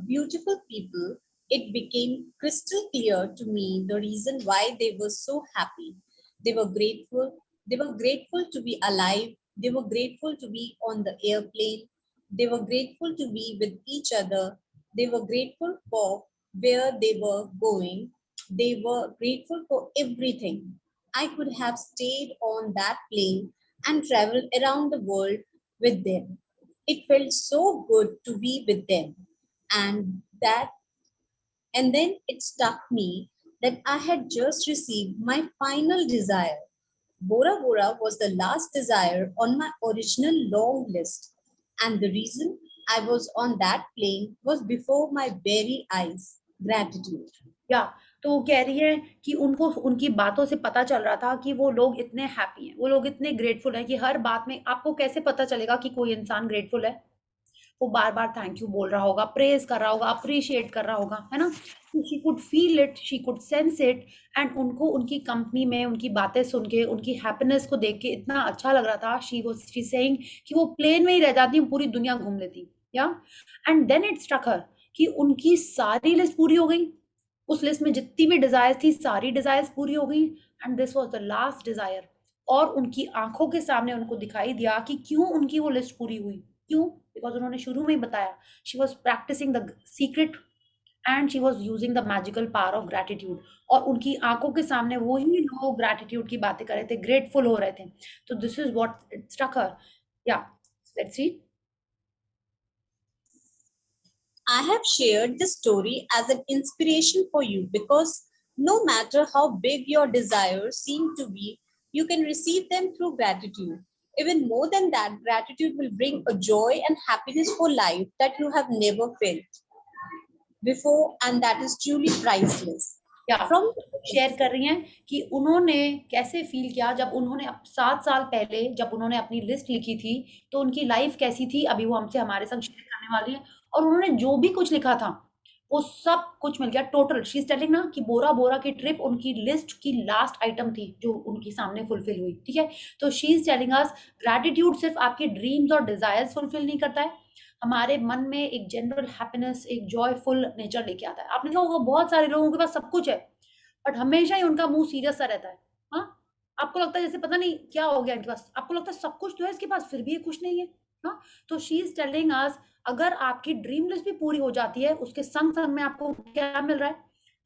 Speaker 6: beautiful people, it became crystal clear to me the reason why they were so happy. They were grateful. They were grateful to be alive. They were grateful to be on the airplane. They were grateful to be with each other. They were grateful for where they were going. They were grateful for everything. I could have stayed on that plane and traveled around the world with them. It felt so good to be with them. And then it struck me that I had just received my final desire. Bora Bora was the last desire on my original long list. And the reason I was on that plane was before my very eyes. Gratitude.
Speaker 1: या तो वो कह रही है कि उनको उनकी बातों से पता चल रहा था कि वो लोग इतने हैप्पी हैं वो लोग इतने ग्रेटफुल हैं कि हर बात में आपको कैसे पता चलेगा कि कोई इंसान ग्रेटफुल है वो बार बार थैंक यू बोल रहा होगा प्रेज कर रहा होगा अप्रिशिएट कर रहा होगा है ना she could feel it she could sense it and उनको उनकी कंपनी में उनकी बातें सुन के उनकी हैप्पीनेस को देख के इतना अच्छा लग रहा था शी सेइंग कि वो प्लेन में ही रह जाती पूरी दुनिया घूम लेती या एंड देन इट स्ट्रक हर कि उनकी सारी लिस्ट पूरी हो गई उस लिस्ट में जितनी भी डिजायर्स थी सारी डिजायर्स पूरी हो गई and this was the last desire और उनकी आंखों के सामने उनको दिखाई दिया कि क्यों उनकी वो लिस्ट पूरी हुई क्यों बिकॉज उन्होंने शुरू में ही बताया she was practising the secret and she was using the magical power of gratitude, और उनकी आंखों के सामने वो ही लोग ग्रेटिट्यूड की बातें कर रहे थे, ग्रेटफुल हो रहे थे. तो this is what it struck her. Yeah, let's see.
Speaker 6: I have shared this story as an inspiration for you because no matter how big your desires seem to be, you can receive them through gratitude. Even more than that, gratitude will bring a joy and happiness for life that you have never felt before, and that is truly priceless.
Speaker 1: या,
Speaker 6: From
Speaker 1: share कर रही हैं कि उन्होंने कैसे feel किया जब उन्होंने 7 साल पहले जब उन्होंने अपनी लिस्ट लिखी थी, तो उनकी लाइफ कैसी थी, अभी वो हमसे हमारे संग शेयर करने वाली है. और उन्होंने जो भी कुछ लिखा था, वो सब कुछ मिल गया टोटल. शी इज टेलिंग ना कि बोरा बोरा की ट्रिप उनकी लिस्ट की लास्ट आइटम थी जो उनकी सामने फुलफिल हुई. ठीक है, तो she is telling us gratitude सिर्फ आपके ड्रीम्स और डिजायर्स फुलफिल नहीं करता है, हमारे मन में एक जनरल हैप्पीनेस, एक जॉयफुल नेचर लेके आता है. आपने देखा होगा बहुत सारे लोगों के पास सब कुछ है, बट हमेशा ही उनका मुंह सीरियस सा रहता है. हाँ, आपको लगता है जैसे पता नहीं क्या हो गया इनके पास, आपको लगता है सब कुछ तो है इसके पास, फिर भी ये खुश नहीं है. हाँ, तो शी इज टेलिंग अस अगर आपकी ड्रीम लिस्ट भी पूरी हो जाती है, उसके संग संग में आपको क्या मिल रहा है,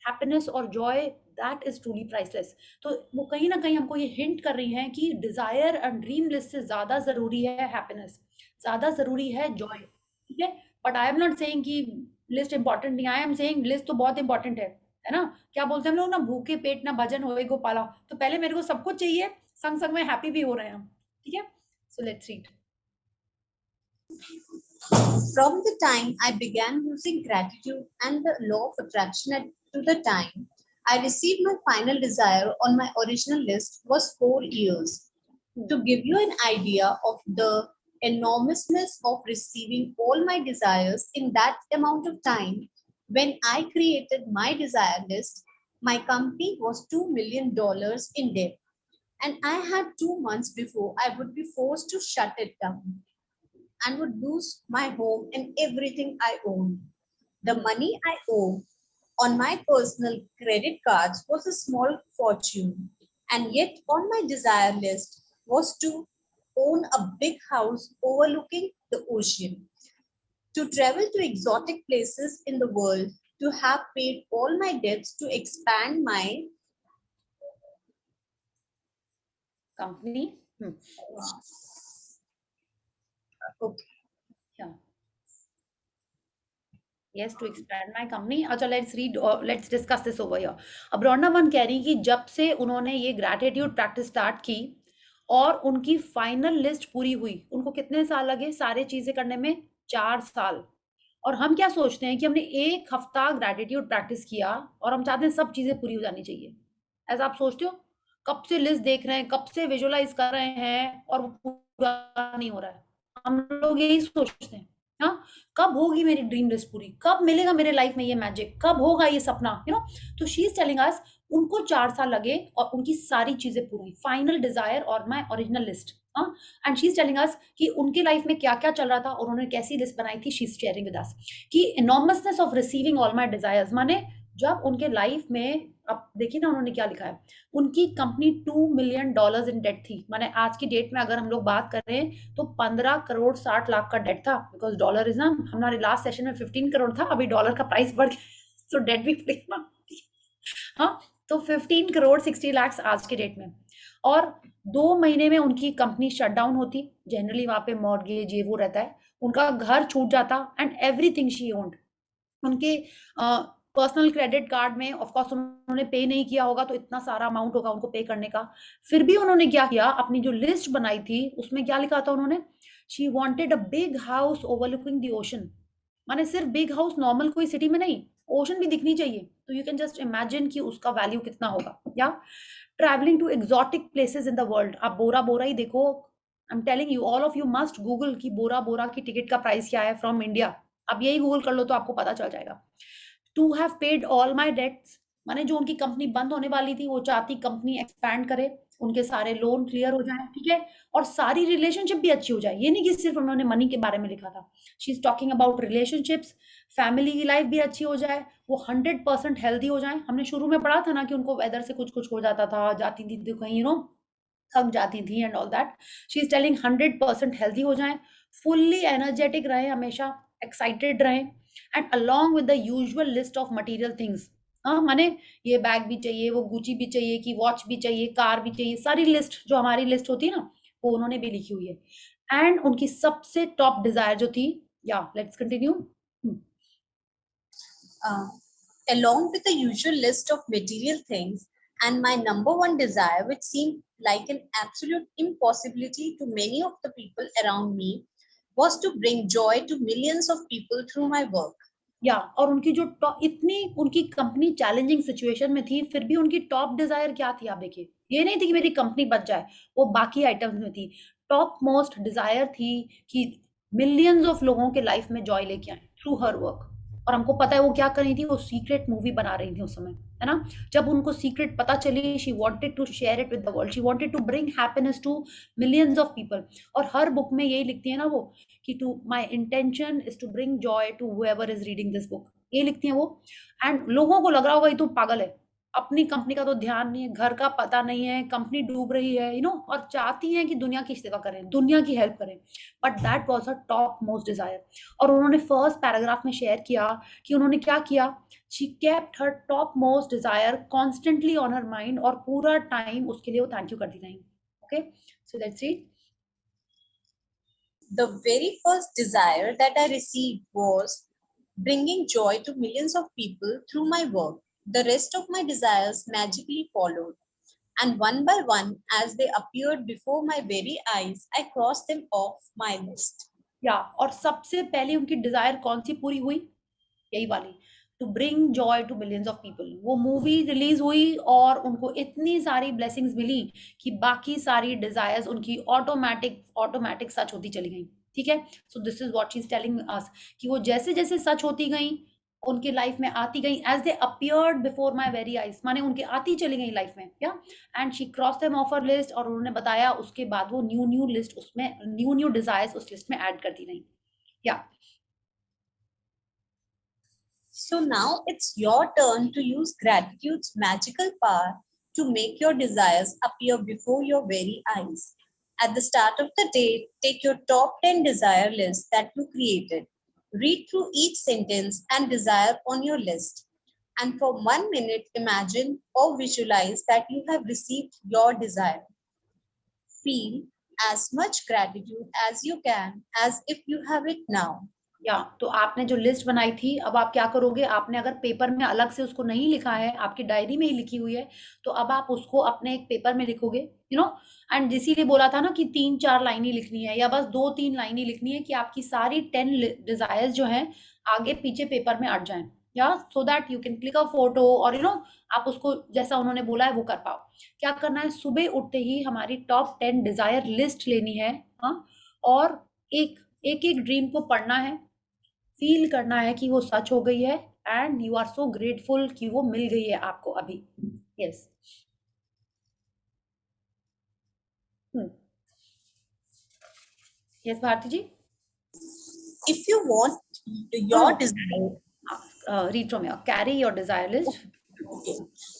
Speaker 1: हैप्पीनेस और Joy, that is truly priceless. तो वो कहीं ना कहीं हमको ये हिंट कर रही हैं कि डिजायर एंड ड्रीम लिस्ट से ज्यादा जरूरी है हैप्पीनेस, ज्यादा जरूरी है जॉय. ठीक है, but I am not saying कि लिस्ट इंपॉर्टेंट नहीं, आई एम सेइंग लिस्ट तो बहुत इंपॉर्टेंट है ना. क्या बोलते हैं हम लोग ना, भूखे पेट ना भजन होए गोपाला. तो पहले मेरे को सब कुछ चाहिए, संग संग में हैप्पी भी हो रहे हैं हम. ठीक है, so let's read.
Speaker 6: From the time I began using gratitude and the law of attraction to the time I received my final desire on my original list was 4 years. To give you an idea of the enormousness of receiving all my desires in that amount of time, when I created my desire list, my company was $2 million in debt, and I had 2 months before I would be forced to shut it down and would lose my home and everything I owned. The money I owe on my personal credit cards was a small fortune, and yet on my desire list was to own a big house overlooking the ocean, to travel to exotic places in the world, to have paid all my debts, to expand my
Speaker 1: company.
Speaker 6: Okay.
Speaker 1: Yeah. Yes, to expand my company. अच्छा, let's read, let's discuss this over here. अब रोंडा one कह रही कि जब से उन्होंने ये gratitude practice start की और उनकी फाइनल लिस्ट पूरी हुई, उनको कितने साल लगे सारे चीजें करने में? 4 साल. और हम क्या सोचते हैं कि हमने 1 हफ्ता ग्रैटिट्यूड प्रैक्टिस किया और हम चाहते हैं सब चीजें पूरी हो जानी चाहिए. ऐसा आप सोचते हो? कब से लिस्ट देख रहे हैं, कब से विजुअलाइज कर रहे हैं और वो पूरा नहीं हो रहा है. हम लोग यही सोचते हैं. हाँ, कब होगी मेरी ड्रीम लिस्ट पूरी, कब मिलेगा मेरे लाइफ में ये मैजिक, कब होगा ये सपना, यू नो. तो शी इज टेलिंग अस उनको 4 साल लगे और उनकी सारी चीजें पूरी, फाइनल डिजायर और माय ओरिजिनल लिस्ट. हाँ, and she is telling us कि उनके लाइफ में क्या क्या चल रहा था और उन्होंने कैसी लिस्ट बनाई थी. She is sharing with us कि enormousness of receiving all my desires, माने जब उनके लाइफ में, अब देखिए ना उन्होंने क्या लिखा है, उनकी कंपनी $2 मिलियन इन डेट थी. माने आज की डेट में अगर हम लोग बात कर रहे हैं तो 15 करोड़ 60 लाख का डेट था, बिकॉज डॉलर इज ना, हमारे लास्ट सेशन में 15 करोड़ था, अभी डॉलर का प्राइस बढ़ गया तो डेट भी बढ़ेगा ना. हाँ, तो 15 करोड़ 60 लाख आज के डेट में. और 2 महीने में उनकी कंपनी शट डाउन होती. जनरली वहां पे मॉर्गेज ये वो रहता है, उनका घर छूट जाता एंड एवरीथिंग शी ओन्ड. उनके पर्सनल क्रेडिट कार्ड में ऑफ कोर्स उन्होंने पे नहीं किया होगा, तो इतना सारा अमाउंट होगा उनको पे करने का. फिर भी उन्होंने क्या किया, अपनी जो लिस्ट बनाई थी उसमें क्या लिखा था उन्होंने, she wanted a big house overlooking the ocean. माने सिर्फ बिग हाउस नॉर्मल कोई सिटी में नहीं, ओशन भी दिखनी चाहिए. तो यू कैन जस्ट इमेजिन कि उसका वैल्यू कितना होगा. या travelling to exotic places in the world. आप बोरा बोरा ही देखो, I am telling you, all of you must Google कि बोरा बोरा की टिकट का प्राइस क्या है फ्रॉम इंडिया. आप यही गूगल कर लो तो आपको पता चल जाएगा. To have paid all my debts, माने जो उनकी कंपनी बंद होने वाली थी, वो चाहती कंपनी एक्सपैंड करे, उनके सारे लोन क्लियर हो जाए. ठीक है, और सारी रिलेशनशिप भी अच्छी हो जाए. ये नहीं कि सिर्फ उन्होंने मनी के बारे में लिखा था. She is talking about relationships, family की लाइफ भी अच्छी हो जाए, वो 100% हेल्दी हो जाए. हमने शुरू में पढ़ा था ना कि उनको वेदर से कुछ कुछ हो जाता था, जाती थी तो कहीं थक जाती थी and all that. She is telling 100% healthy हो जाए, फुल्ली एनर्जेटिक रहे, हमेशा एक्साइटेड रहें, and along with the usual list of material things, हाँ माने ये बैग भी चाहिए, वो गुची भी चाहिए, कि वॉच भी चाहिए, कार भी चाहिए, सारी लिस्ट जो हमारी लिस्ट होती है ना, वो उन्होंने भी लिखी हुई है। एंड उनकी सबसे टॉप डिजायर जो थी, या let's continue.
Speaker 6: Along with the usual list of material things, and my number one desire, which seemed like an absolute impossibility to many of the people around me, was to bring joy to millions of people through my work.
Speaker 1: या और उनकी जो इतनी उनकी company challenging situation में थी, फिर भी उनकी टॉप डिजायर क्या थी, आप देखिए, ये नहीं थी कि मेरी कंपनी बच जाए, वो बाकी आइटम्स में थी। टॉप मोस्ट डिजायर थी कि मिलियंस ऑफ लोगों के लाइफ में जॉय लेके आए थ्रू हर वर्क। और हमको पता है वो क्या कर रही थी, वो सीक्रेट मूवी बना रही थी उस समय, है ना। जब उनको सीक्रेट पता चली, she wanted to share it with the world, she wanted to bring happiness to millions of people. और हर बुक में यही लिखती है ना वो, कि to my intention is to bring joy to whoever is reading this book, ये लिखती हैं वो। एंड लोगों को लग रहा होगा ये तो पागल है, अपनी कंपनी का तो ध्यान नहीं है, घर का पता नहीं है, कंपनी डूब रही है, यू नो, और चाहती हैं कि दुनिया की सेवा करें, दुनिया की हेल्प करें। But that was her top most desire. और उन्होंने फर्स्ट पैराग्राफ में शेयर किया कि उन्होंने क्या किया, she kept her top most desire constantly on her mind, और पूरा टाइम उसके लिए वो थैंक यू करती रही। Okay, so let's see.
Speaker 6: The very first desire that I received was bringing joy to millions of people through my work. The rest of my desires magically followed, and one by one, as they appeared before my very eyes, I crossed them off my list.
Speaker 1: या और सबसे पहले उनकी Dzire कौन सी पूरी हुई, यही वाली, to bring joy to millions of people. वो मूवी रिलीज हुई और उनको इतनी सारी ब्लेसिंग्स मिली कि बाकी सारी डिजायर्स उनकी ऑटोमेटिक सच होती चली गई। ठीक है, so this is what she is telling us, कि वो जैसे जैसे सच होती गई उनकी लाइफ में आती गई, as they appeared before my very eyes, माने उनके आती चली गई लाइफ में, yeah and she cross them off her list. और उन्होंने बताया उसके बाद वो न्यू लिस्ट, उसमें न्यू डिजायर्स उस लिस्ट में ऐड करती रही। या
Speaker 6: So now it's your turn to use gratitude's magical power to make your desires appear before your very eyes. At the start of the day, take your top 10 desire list that you created. Read through each sentence and desire on your list. And for 1 minute, imagine or visualize that you have received your desire. Feel as much gratitude as you can, as if you have it now.
Speaker 1: या तो आपने जो list बनाई थी, अब आप क्या करोगे, आपने अगर पेपर में अलग से उसको नहीं लिखा है, आपकी डायरी में ही लिखी हुई है, तो अब आप उसको अपने एक पेपर में लिखोगे, यू नो। एंड इसीलिए बोला था ना कि 3-4 लाइन ही लिखनी है, या बस 2-3 लाइन ही लिखनी है, कि आपकी सारी 10 डिजायर्स जो हैं आगे पीछे पेपर में अट जाएं, या so that you can click a photo, और यू नो आप उसको जैसा उन्होंने बोला है वो कर पाओ। क्या करना है, सुबह उठते ही हमारी टॉप 10 डिजायर लिस्ट लेनी है, हाँ, और एक एक ड्रीम को पढ़ना है, फील करना है कि वो सच हो गई है, and you are so grateful कि वो मिल गई है आपको अभी। Yes, yes Bharti ji.
Speaker 6: If you want your desire,
Speaker 1: read from here. Carry your desire list.
Speaker 6: okay.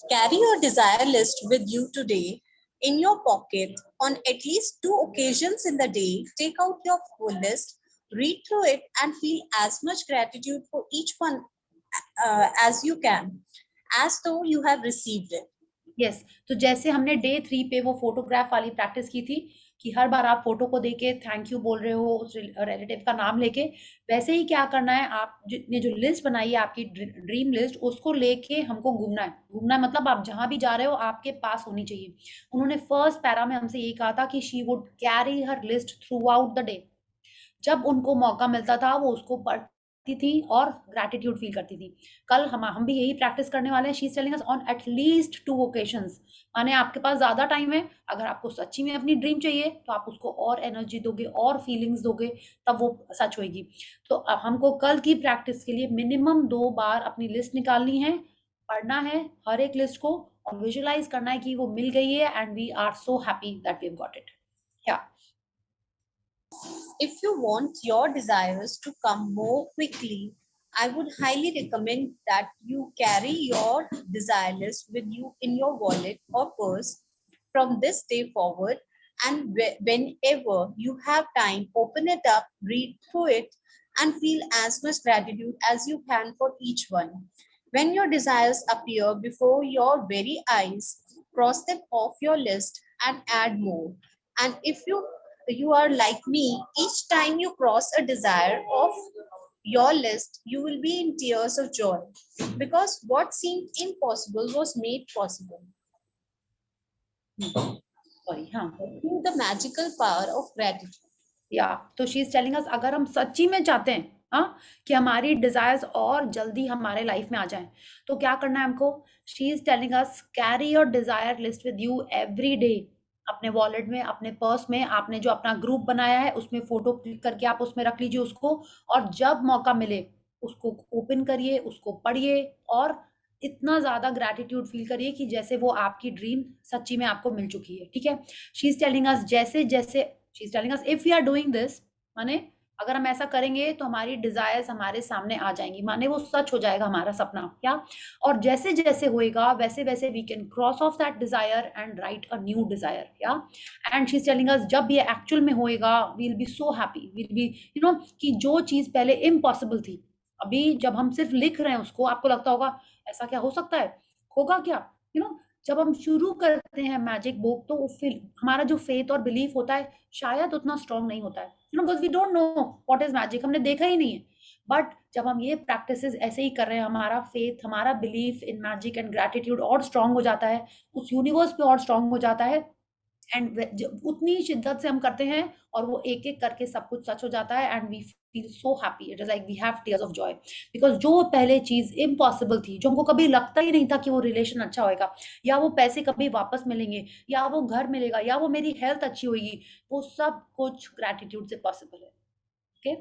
Speaker 6: Carry your desire list with you today in your pocket on at least 2 occasions in the day. Take out your full list, read through it, and feel as much gratitude for each one as you can, as though you have received it.
Speaker 1: Yes, तो जैसे हमने day 3 पे वो photograph वाली practice की थी, कि हर बार आप फोटो को देके थैंक यू बोल रहे हो उस रिलेटिव का नाम लेके, वैसे ही क्या करना है, आप ने जो लिस्ट बनाई है आपकी ड्रीम लिस्ट, उसको लेके हमको घूमना है। घूमना है मतलब आप जहां भी जा रहे हो आपके पास होनी चाहिए। उन्होंने फर्स्ट पैरा में हमसे यही कहा था कि she would carry her list through out the day. जब उनको मौका मिलता था वो उसको पढ़ती थी और ग्रैटिट्यूड फील करती थी। कल हम भी यही प्रैक्टिस करने वाले हैं। She is telling us on at least 2 occasions, माने आपके पास ज्यादा टाइम है, अगर आपको सच्ची में अपनी ड्रीम चाहिए तो आप उसको और एनर्जी दोगे और फीलिंग्स दोगे, तब वो सच होगी। तो अब हमको कल की प्रैक्टिस के लिए मिनिमम 2 बार अपनी लिस्ट निकालनी है, पढ़ना है हर एक लिस्ट को, और विजुअलाइज करना है कि वो मिल गई है, and we are so happy that we have got it. Yeah
Speaker 6: If you want your desires to come more quickly, I would highly recommend that you carry your desire list with you in your wallet or purse from this day forward. And whenever you have time, open it up, read through it, and feel as much gratitude as you can for each one. When your desires appear before your very eyes, cross them off your list and add more. And if you are like me, each time you cross a desire off your list, you will be in tears of joy because what seemed impossible was made possible.
Speaker 1: Sorry, हाँ.
Speaker 6: The magical power of gratitude.
Speaker 1: या तो she is telling अस, अगर हम सच्ची में चाहते हैं कि हमारी डिजायर्स और जल्दी हमारे लाइफ में आ जाएं, तो क्या करना है हमको? She is telling us, carry your desire list with you every day. अपने वॉलेट में, अपने पर्स में, आपने जो अपना ग्रुप बनाया है उसमें फोटो क्लिक करके आप उसमें रख लीजिए उसको, और जब मौका मिले उसको ओपन करिए, उसको पढ़िए और इतना ज्यादा ग्रैटिट्यूड फील करिए कि जैसे वो आपकी ड्रीम सच्ची में आपको मिल चुकी है. ठीक है, शी इज टेलिंग अस, जैसे जैसे she is telling us if we are doing this, माने अगर हम ऐसा करेंगे तो हमारी डिजायर्स हमारे सामने आ जाएंगी, माने वो सच हो जाएगा हमारा सपना. क्या? और जैसे जैसे होएगा वैसे वैसे we can cross off that desire and write a new desire. Yeah and she is telling us, जब ये एक्चुअल में होएगा we will be so happy, will be कि जो चीज पहले इम्पॉसिबल थी, अभी जब हम सिर्फ लिख रहे हैं उसको, आपको लगता होगा ऐसा क्या हो सकता है, होगा क्या? जब हम शुरू करते हैं मैजिक बुक, तो फिर हमारा जो फेथ और बिलीफ होता है शायद उतना स्ट्रांग नहीं होता है, because we don't know what is magic, हमने देखा ही नहीं है. बट जब हम ये प्रैक्टिसेस ऐसे ही कर रहे हैं, हमारा फेथ, हमारा belief in magic and gratitude और स्ट्रांग हो जाता है, उस यूनिवर्स पे और स्ट्रांग हो जाता है. एंड उतनी शिद्दत से हम करते हैं और वो एक एक करके सब कुछ सच हो जाता है, and we feel so happy. It is like we have tears of joy, because जो पहले चीज इम्पॉसिबल थी, जो हमको कभी लगता ही नहीं था कि वो रिलेशन अच्छा होएगा, या वो पैसे कभी वापस मिलेंगे, या वो घर मिलेगा, या वो मेरी हेल्थ अच्छी होगी, वो सब कुछ ग्रैटिट्यूड से पॉसिबल है. Okay,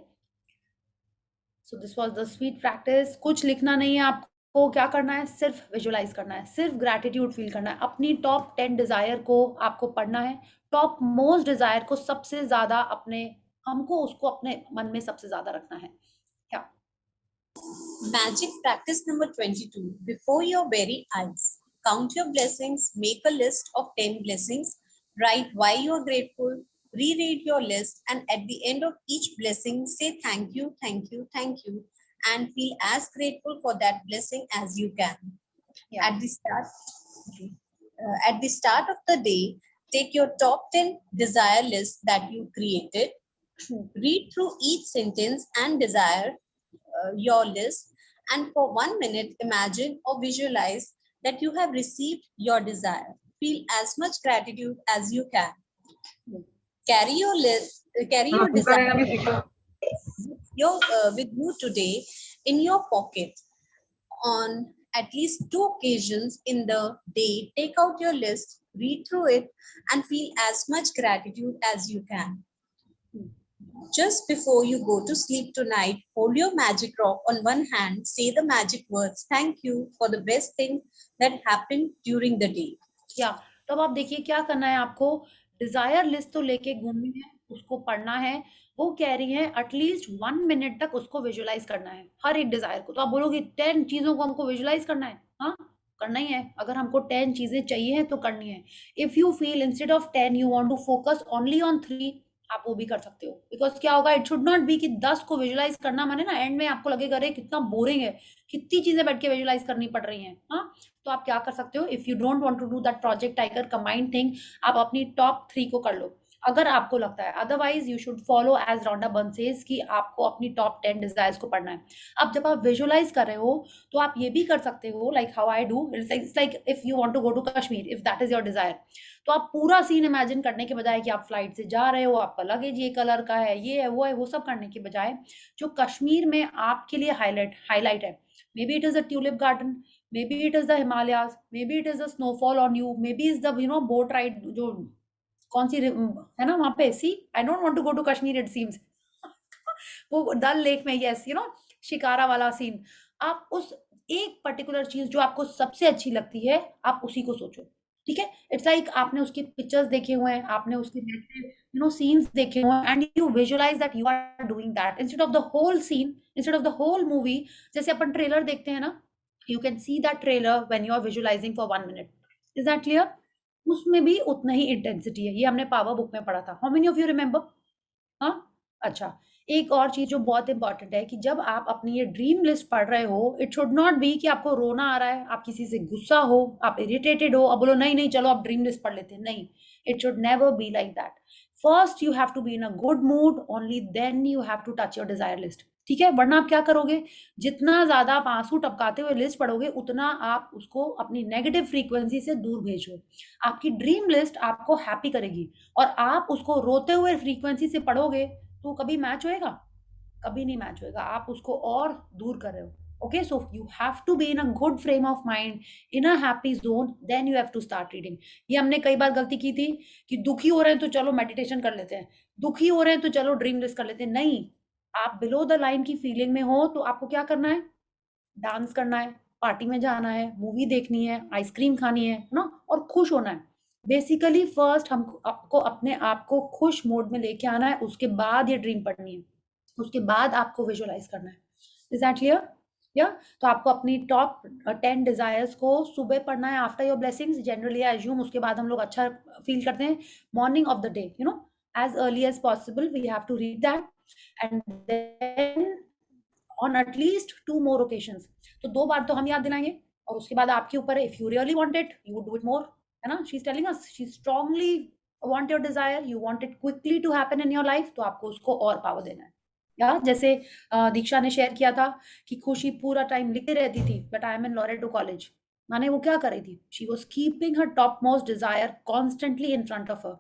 Speaker 1: so this was the sweet practice. कुछ लिखना नहीं है आपको, क्या करना है? सिर्फ विजुअलाइज करना है, सिर्फ ग्रैटिट्यूड फील करना है. अपनी टॉप 10 डिजायर को आपको पढ़ना है, टॉप मोस्ट डिजायर को सबसे ज्यादा हमको उसको अपने मन में सबसे ज्यादा रखना है. क्या?
Speaker 6: Magic practice number 22. Before your very eyes, count your blessings, make a list of 10 blessings, write why you are grateful, reread your list, and at the end of each blessing, say thank you, thank you, thank you, and feel as grateful for that blessing as you can.
Speaker 1: Yeah.
Speaker 6: At the start of the day, take your top 10 desire list that you created, read through each sentence and desire your list, and for 1 minute imagine or visualize that you have received your desire. Feel as much gratitude as you can. Carry your desire with you today in your pocket. On at least 2 occasions in the day, take out your list, read through it, and feel as much gratitude as you can. Just before you go to sleep tonight, hold your magic rock on one hand, say the magic words, thank you for the best thing that happened during the day.
Speaker 1: तो अब आप देखिए क्या करना है आपको. Dzire list तो लेके घूमनी है, उसको पढ़ना है, वो कह रही है एटलीस्ट 1 मिनट तक उसको विजुअलाइज करना है, हर एक डिजायर को. तो आप बोलोगे 10 चीजों को हमको विजुअलाइज करना है? हाँ, करना ही है. अगर हमको 10 चीजें चाहिए तो करनी है. If you feel instead of 10 you want to focus only on 3, आप वो भी कर सकते हो. बिकॉज क्या होगा, इट शुड नॉट बी कि 10 को विजुअलाइज करना माने ना एंड में आपको लगेगा अरे कितना बोरिंग है, कितनी चीजें बैठ के विजुअलाइज करनी पड़ रही हैं. हाँ, तो आप क्या कर सकते हो, if you don't want to do that project tiger combined thing, आप अपनी टॉप 3 को कर लो अगर आपको लगता है. Otherwise you should follow as Rhonda Byrne says कि आपको अपनी टॉप 10 डिजायर्स को पढ़ना है. अब जब आप विजुअलाइज कर रहे हो तो आप ये भी कर सकते हो, like how I do. It's like if you want to go to Kashmir, if that is your desire, तो आप पूरा सीन इमेजिन करने के बजाय कि आप फ्लाइट से जा रहे हो, आपका लगेज ये कलर का है, ये है, वो सब करने के बजाय जो कश्मीर में आपके लिए हाईलाइट है, may be it is a tulip garden, maybe it is the Himalayas, maybe it is the snowfall on you, maybe it's the boat ride जो कौन सी है ना वहां पे. See I don't want to go to Kashmir, it seems वो Dal lake में, yes shikara वाला सीन. आप उस एक पर्टिकुलर चीज जो आपको सबसे अच्छी लगती है आप उसी को सोचो. ठीक है, इट्स लाइक आपने उसके पिक्चर्स देखे हुए हैं, आपने उसके सीन्स देखे हुए हैं, and you visualise that you are doing that instead of the whole scene, instead of the whole movie. जैसे अपन ट्रेलर देखते हैं ना, you can see that trailer when you are visualizing for 1 minute. Is that clear? उसमें भी उतना ही intensity है. ये हमने पावर बुक में पढ़ा था. How many of you remember? हाँ, अच्छा, एक और चीज़ जो बहुत इम्पोर्टेंट है कि जब आप अपनी ये ड्रीम लिस्ट पढ़ रहे हो, इट शुड नॉट बी कि आपको रोना आ रहा है, आप किसी से गुस्सा हो, आप इरिटेटेड हो, अब बोलो नहीं, नहीं चलो आप ड्रीम लिस्ट पढ़ लेते हैं, नहीं, it should never be like that. First you have to be in a good mood, only then you have to touch your desire list, ठीक है? वरना आप क्या करोगे, जितना ज़्यादा आप आँसू टपकाते हुए लिस्ट पढ़ोगे, उतना आप उसको अपनी नेगेटिव फ्रीक्वेंसी से दूर भेजो। आपकी ड्रीम लिस्ट आपको हैप्पी करेगी और आप उसको रोते हुए फ्रीक्वेंसी से पढ़ोगे तो कभी मैच होएगा? कभी नहीं मैच होएगा, आप उसको और दूर कर रहे हो। Okay, so you have to be in a good frame of mind, in a happy zone, then you have to start reading. ये हमने कई बार गलती की थी कि दुखी हो रहे हैं तो चलो मेडिटेशन कर लेते हैं, दुखी हो रहे हैं तो चलो ड्रीम लिस्ट कर लेते हैं। नहीं, आप बिलो द लाइन की फीलिंग में हो तो आपको क्या करना है? डांस करना है, पार्टी में जाना है, मूवी देखनी है, आइसक्रीम खानी है ना, और खुश होना है। बेसिकली फर्स्ट हमको आपको अपने आप को खुश मोड में लेके आना है, उसके बाद ये ड्रीम पढ़नी है, उसके बाद आपको विजुअलाइज करना है। Is that clear? या तो आपको अपनी टॉप 10 डिजायर्स को सुबह पढ़ना है after your blessings, generally I assume उसके बाद हम लोग अच्छा फील करते हैं। Morning of the day, you know, as early as possible we have to read that, and then on at least 2 more occasions. तो 2 बार तो हम याद दिलाएंगे और उसके बाद आपके ऊपर है, if you really want it you would do it more, है ना? She is telling us she strongly want your desire, you want it quickly to happen in your life, तो आपको उसको और पावर देना है। या जैसे दीक्षा ने शेयर किया था कि खुशी पूरा टाइम लिखती रहती थी but I am in Loreto college, माने वो क्या कर रही थी? She was keeping her top most desire constantly in front of her.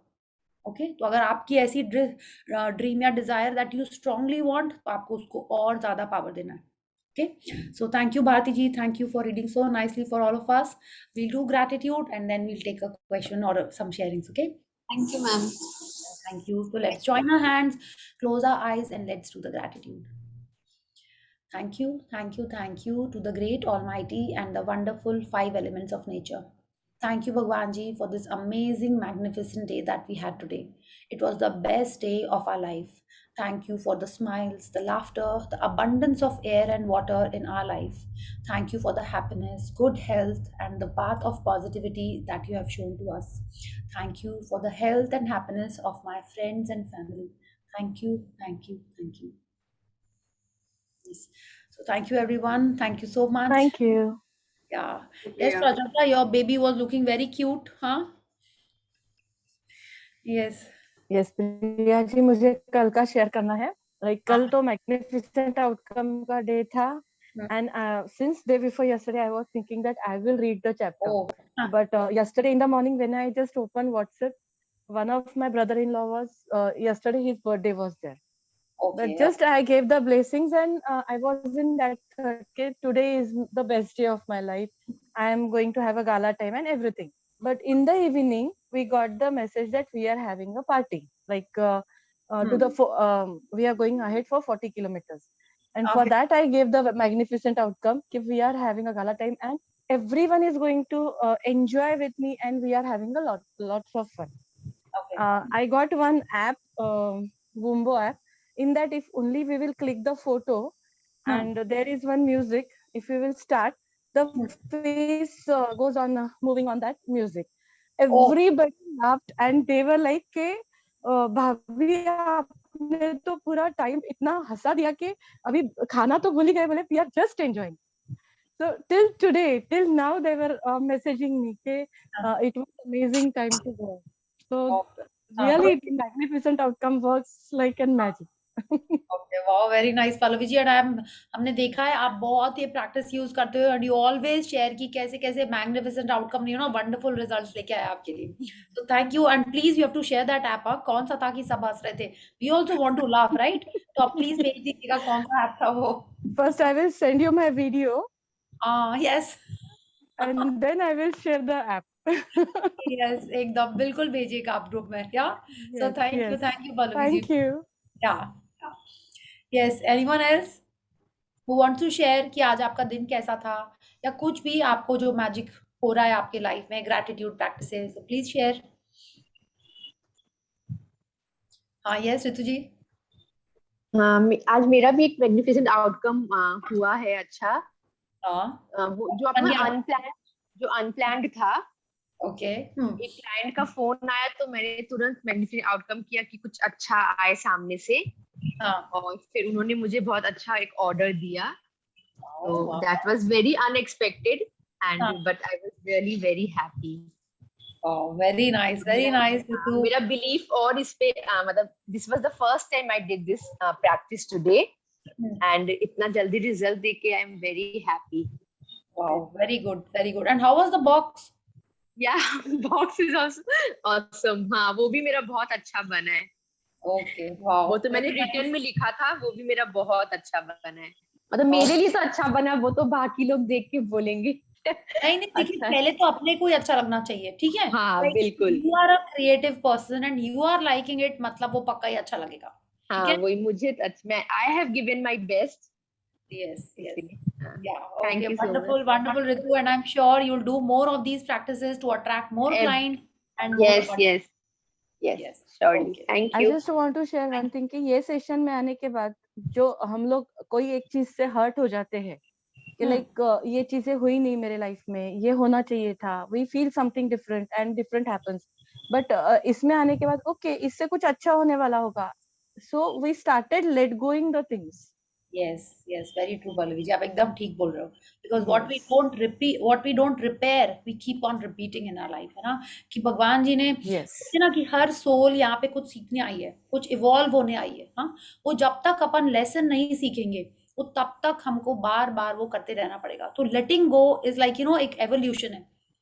Speaker 1: Okay, तो अगर आपकी ऐसी ड्रीम या desire that you strongly want, तो आपको उसको और ज्यादा पावर देना है। Okay, so thank you Bharti ji, thank you for reading so nicely for all of us. We'll do gratitude and then we'll take a question or some sharings. Okay,
Speaker 6: Thank you, ma'am.
Speaker 1: thank you. So let's join our hands, close our eyes, and let's do the gratitude. Thank you, thank you, thank you to the great almighty and the wonderful 5 elements of nature. Thank you Bhagwan ji for this amazing magnificent day that we had today. It was the best day of our life. Thank you for the smiles, the laughter, the abundance of air and water in our life. Thank you for the happiness, good health, and the path of positivity that you have shown to us. Thank you for the health and happiness of my friends and family. Thank you, thank you, thank you. Yes. So thank you everyone. Thank you so much.
Speaker 3: Thank you.
Speaker 1: Yeah. Yes,
Speaker 2: शुक्रिया।
Speaker 1: Prajakta, your baby was looking very cute, huh? Yes.
Speaker 3: Yes Priya ji, मुझे कल का share करना है। Like कल
Speaker 1: हाँ।
Speaker 3: तो magnificent outcome का डे था, and since day before yesterday I was thinking that I will read the chapter.
Speaker 1: Oh. Huh.
Speaker 3: But yesterday in the morning when I just opened WhatsApp, one of my brother-in-law was yesterday his birthday was there.
Speaker 1: Okay.
Speaker 3: But just I gave the blessings and I was in that okay, today is the best day of my life. I am going to have a gala time and everything. But in the evening, we got the message that we are having a party. Like to the we are going ahead for 40 kilometers. And for
Speaker 1: Okay.
Speaker 3: that, I gave the magnificent outcome. If we are having a gala time and everyone is going to enjoy with me and we are having a lots of fun.
Speaker 1: Okay.
Speaker 3: I got one app, Wumbo app. In that, if only we will click the photo, and there is one music. If we will start, the face goes on moving on that music. Everybody laughed and they were like, "के भाभी आपने तो पूरा time इतना हंसा दिया कि अभी खाना तो भूल ही गए, बोले we are just enjoying." So till today, till now, they were messaging me, "के it was amazing time to go." So really, magnificent outcome works like a magic.
Speaker 1: Okay, wow, very nice, Pallavi ji. And हमने देखा है आप बहुत ये practice use करते हो and you always share कि कैसे कैसे magnificent outcome, you know, wonderful results लेके आए आपके लिए. So thank you and please you have to share that app. कौन सा था कि सब हंस रहे थे? We also want to laugh, right? तो आप please भेज दीजिएगा कौन सा app था वो.
Speaker 3: First, I will send you my video.
Speaker 1: Yes.
Speaker 3: And then I will share the app.
Speaker 1: Yes, एकदम बिल्कुल भेजिएगा आप ग्रुप में. Yeah. So thank you, Pallavi ji.
Speaker 3: Thank you.
Speaker 1: Yeah. Yes, anyone else who wants to share कि आज आपका दिन कैसा था या कुछ भी आपको जो मैजिक हो रहा है आपके लाइफ में, gratitude practices, so please share. हाँ, यस ऋतु जी.
Speaker 9: आज मेरा भी एक मैग्निफिसेंट आउटकम हुआ है। अच्छा, वो जो अपना अनप्लान्ड था।
Speaker 1: ओके.
Speaker 9: एक क्लाइंट का फोन आया तो मैंने तुरंत मैग्निफिसेंट आउटकम किया कि कुछ अच्छा आए सामने से।
Speaker 1: हाँ,
Speaker 9: और फिर उन्होंने मुझे बहुत अच्छा एक ऑर्डर दिया,
Speaker 1: वाओ,
Speaker 9: तो
Speaker 1: wow,
Speaker 9: that was very unexpected
Speaker 1: हाँ,
Speaker 9: and but I was really very happy.
Speaker 1: Wow, very nice Ritu.
Speaker 9: मेरा बिलीफ और इस पे मतलब this was the first time I did this practice today and इतना जल्दी रिजल्ट देके I am very happy.
Speaker 1: Wow, very good and how was the box?
Speaker 9: Yeah box is also awesome. हाँ, वो भी मेरा बहुत अच्छा बना है।
Speaker 1: ओके, वाओ,
Speaker 9: वो तो मैंने
Speaker 1: वेरी
Speaker 9: रिटर्न
Speaker 1: नाइस।
Speaker 9: में लिखा था, वो भी मेरा बहुत अच्छा बना है। मतलब मेरे लिए तो अच्छा बना, वो तो बाकी लोग देख के बोलेंगे
Speaker 1: नहीं देखिए,
Speaker 9: अच्छा है।
Speaker 1: पहले तो अपने को ही अच्छा लगना चाहिए, ठीक है?
Speaker 9: हाँ बिल्कुल।
Speaker 1: You are a creative person and you are liking it, मतलब वो पक्का ही अच्छा लगेगा, ठीक
Speaker 9: हाँ
Speaker 1: है?
Speaker 9: वही मुझे मैं I have given my best
Speaker 1: Yes, yes.
Speaker 9: इसलिए।
Speaker 1: Yeah, okay,
Speaker 9: thank you so much.
Speaker 1: wonderful, Ritu, and I'm sure you'll do more of these practices to attract more clients and more
Speaker 9: yes
Speaker 1: orders.
Speaker 9: Yes yes
Speaker 1: Yes,
Speaker 9: surely,
Speaker 1: okay.
Speaker 9: Thank
Speaker 10: I
Speaker 9: you.
Speaker 10: Just want to share one thing कि ये session में आने के बाद जो हम लोग कोई एक चीज से हर्ट हो जाते हैं कि लाइक ये चीजें हुई नहीं मेरे लाइफ में, ये होना चाहिए था, we feel something different and different happens, but इसमें आने के बाद ओके इससे कुछ अच्छा होने वाला होगा, so we started let going the things.
Speaker 1: Yes, yes, very true, Pallavi ji. आप एकदम ठीक बोल रहे हो, because what we
Speaker 10: Yes.
Speaker 1: don't repeat, what we don't repair, we keep on repeating in our life, है ना? कि भगवान जी ने
Speaker 10: Yes.
Speaker 1: कहते ना कि हर सोल यहाँ पे कुछ सीखने आई है, कुछ इवॉल्व होने आई है, हाँ? वो जब तक अपन लेसन नहीं सीखेंगे, वो तब तक हमको बार बार वो करते रहना पड़ेगा। तो लेटिंग गो इज लाइक एक एवोल्यूशन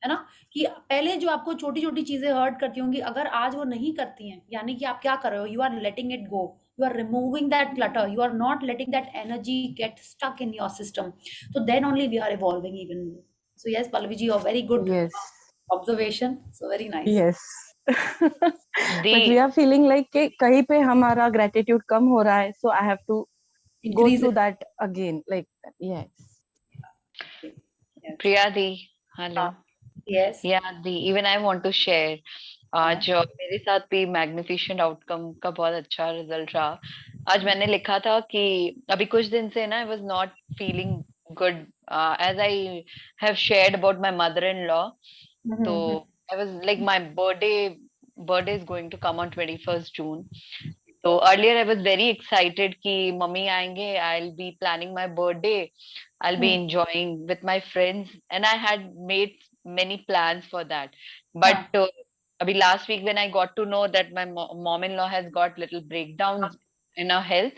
Speaker 1: है ना? कि पहले जो आपको छोटी छोटी चीजें हर्ट करती होंगी, अगर आज वो नहीं करती हैं, यानी कि आप क्या कर रहे हो? You are letting it go, you are removing that clutter, you are not letting that energy get stuck in your system, so then only we are evolving even more. So yes, Pallavi ji, a very good
Speaker 10: Yes.
Speaker 1: observation, so very nice.
Speaker 10: Yes.
Speaker 7: The
Speaker 10: But we are feeling like कि कहीं पे हमारा gratitude कम हो रहा है, so I have to go
Speaker 1: Increase
Speaker 10: through
Speaker 1: it.
Speaker 10: that again, like that. Yes.
Speaker 1: Yes.
Speaker 7: Priya di, hello.
Speaker 1: Yes.
Speaker 7: Yeah, even I want to share. आज मेरे साथ भी मैग्निफिशेंट आउटकम का बहुत अच्छा रिजल्ट रहा। आज मैंने लिखा था कि अभी कुछ दिन से ना I was not feeling good, as I have shared about my mother in law, तो I was like my birthday is going to come on 21st June. तो earlier I was very excited कि mummy आएंगे, I will be planning my birthday, I will be enjoying with my friends and I had made many plans for that, but abhi last week when I got to know that my mom-in-law has got little breakdowns in her health,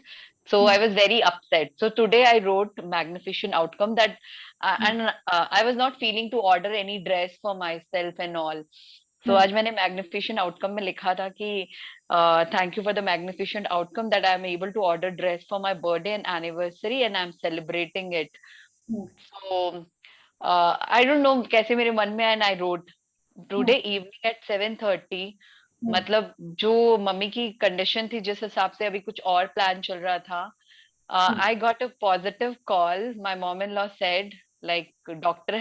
Speaker 7: so I was very upset. So today I wrote magnificent outcome that and I was not feeling to order any dress for myself and all. So आज मैंने magnificent outcome में लिखा था कि thank you for the magnificent outcome that I am able to order dress for my birthday and anniversary and I am celebrating it. So I don't know कैसे मेरे मन में, and I wrote today evening at 7:30. मतलब जो mummy की condition थी जिस हिसाब से अभी कुछ और प्लान चल रहा था, I got a positive call. My mom-in-law said like doctor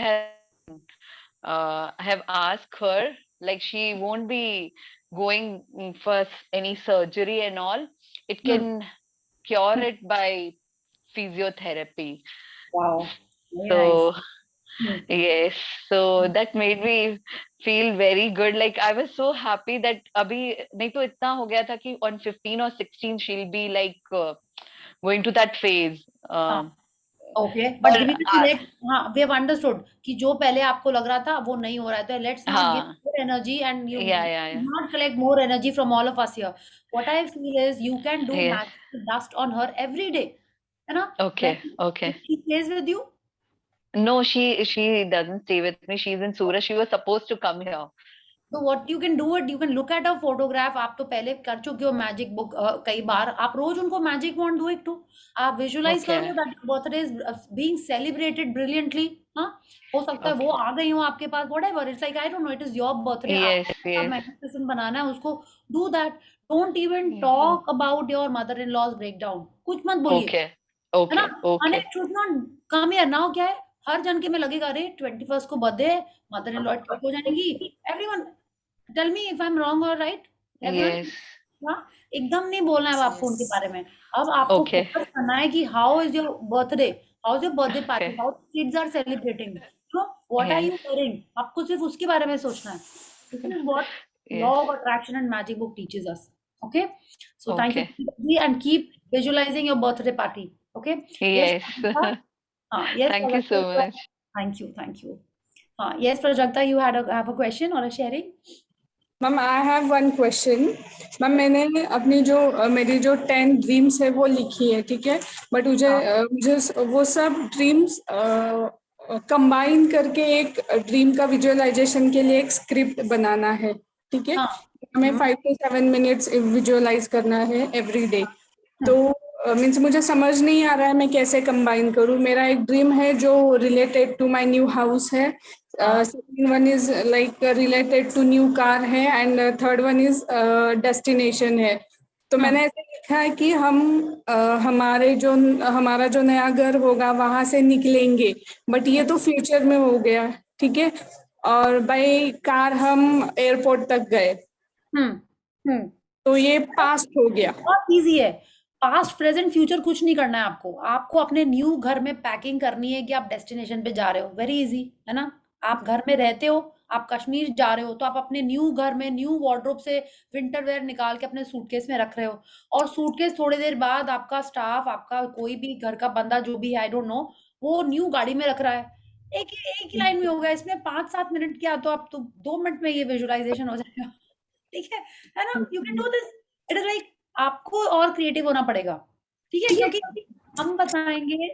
Speaker 7: have asked her like she won't be going for any surgery and all. It can cure it by physiotherapy.
Speaker 1: Wow. Very
Speaker 7: So
Speaker 1: nice.
Speaker 7: yes, so that made me feel very good. Like I was so happy that अभी नहीं तो इतना हो गया था कि on 15 or 16 she'll be like going to that phase.
Speaker 1: Okay, but
Speaker 7: और
Speaker 1: giving it like, हाँ, we have understood कि जो पहले आपको लग रहा था वो नहीं हो रहा है, तो let's not give
Speaker 7: हाँ,
Speaker 1: more energy and you
Speaker 7: yeah.
Speaker 1: not collect more energy from all of us here. What I feel is you can do
Speaker 7: Yes.
Speaker 1: magic dust on her every day, है ना?
Speaker 7: Okay,
Speaker 1: When
Speaker 7: okay.
Speaker 1: she stays with you.
Speaker 7: No, she doesn't stay with me. She's in Surat. She was supposed to come here.
Speaker 1: तो what you can do it, you can look at a photograph, आप तो पहले कर चुके हो magic book कई बार, आप रोज उनको magic wand do it too, आप विजुअलाइज
Speaker 7: Okay.
Speaker 1: करो that birthday is being celebrated brilliantly, हाँ? हो सकता है वो आ गई हो आपके पास, whatever, it's like I don't know, it is your birthday,
Speaker 7: Yes,
Speaker 1: आप
Speaker 7: yes.
Speaker 1: मैनिफेस्टेशन बनाना है उसको, do that, don't even talk about your mother in law's breakdown, कुछ मत बोलिए,
Speaker 7: Okay,
Speaker 1: है ना?
Speaker 7: okay,
Speaker 1: And
Speaker 7: okay.
Speaker 1: it should not come here now, क्या है, हर जन के में लगेगा अरे 21st को बर्थडे, मदर इन लॉ ठीक हो जाएंगी, everyone tell me if I am wrong और राइट, एवरीवन,
Speaker 7: Yes.
Speaker 1: हाँ? एकदम नहीं बोलना है आपको उनके बारे में, अब आपको
Speaker 7: Okay.
Speaker 1: फोकस करना है कि how is your birthday, how is your birthday party,
Speaker 7: Okay.
Speaker 1: How kids are celebrating, so what are
Speaker 7: Yes.
Speaker 1: You wearing, आपको सिर्फ उसके बारे में सोचना है, this is what law
Speaker 7: Yes.
Speaker 1: Of attraction and magic book teaches us, okay? So thank you
Speaker 7: Okay.
Speaker 1: and keep visualizing your birthday party. Okay.
Speaker 7: Yes.
Speaker 1: Prajakta? Yes,
Speaker 7: Thank you
Speaker 1: Prajakta,
Speaker 7: so much.
Speaker 1: thank you. Yes, Prajakta, you have a question or a sharing?
Speaker 11: Ma'am I have one question. Ma'am मैंने अपनी मेरी जो 10 dreams है वो लिखी है, ठीक है, बट मुझे वो सब ड्रीम्स कंबाइन करके एक ड्रीम का विजुअलाइजेशन के लिए एक स्क्रिप्ट बनाना है, ठीक है। हमें 5 to 7 मिनट्स विजुअलाइज करना है एवरी डे। तो मीन्स मुझे समझ नहीं आ रहा है मैं कैसे कंबाइन करूँ। मेरा एक ड्रीम है जो related to my new house है, second one is like related to new car है, and third one is destination है। तो मैंने ऐसे लिखा है कि हम हमारा जो नया घर होगा वहां से निकलेंगे, बट ये तो फ्यूचर में हो गया, ठीक है, और बाय कार हम एयरपोर्ट तक गए, तो ये पास्ट हो गया।
Speaker 1: बहुत इजी है, पास्ट प्रेजेंट फ्यूचर कुछ नहीं करना है आपको। आपको अपने न्यू घर में पैकिंग करनी है कि आप डेस्टिनेशन पे जा रहे हो, वेरी इजी है ना। आप घर में रहते हो, आप कश्मीर जा रहे हो, तो आप अपने न्यू घर में न्यू वार्डरोब से विंटर वेयर निकाल के अपने सूटकेस में रख रहे हो, और सूटकेस थोड़ी देर बाद आपका स्टाफ, आपका कोई भी घर का बंदा जो भी है, आई डोंट नो, वो न्यू गाड़ी में रख रहा है। एक ही लाइन में होगा, इसमें 5-7 मिनट क्या, तो आप तो 2 मिनट में ये विजुअलाइजेशन हो जाएगा, ठीक है ना। You can do this. It is like आपको और क्रिएटिव होना पड़ेगा, ठीक है, क्योंकि हम बताएंगे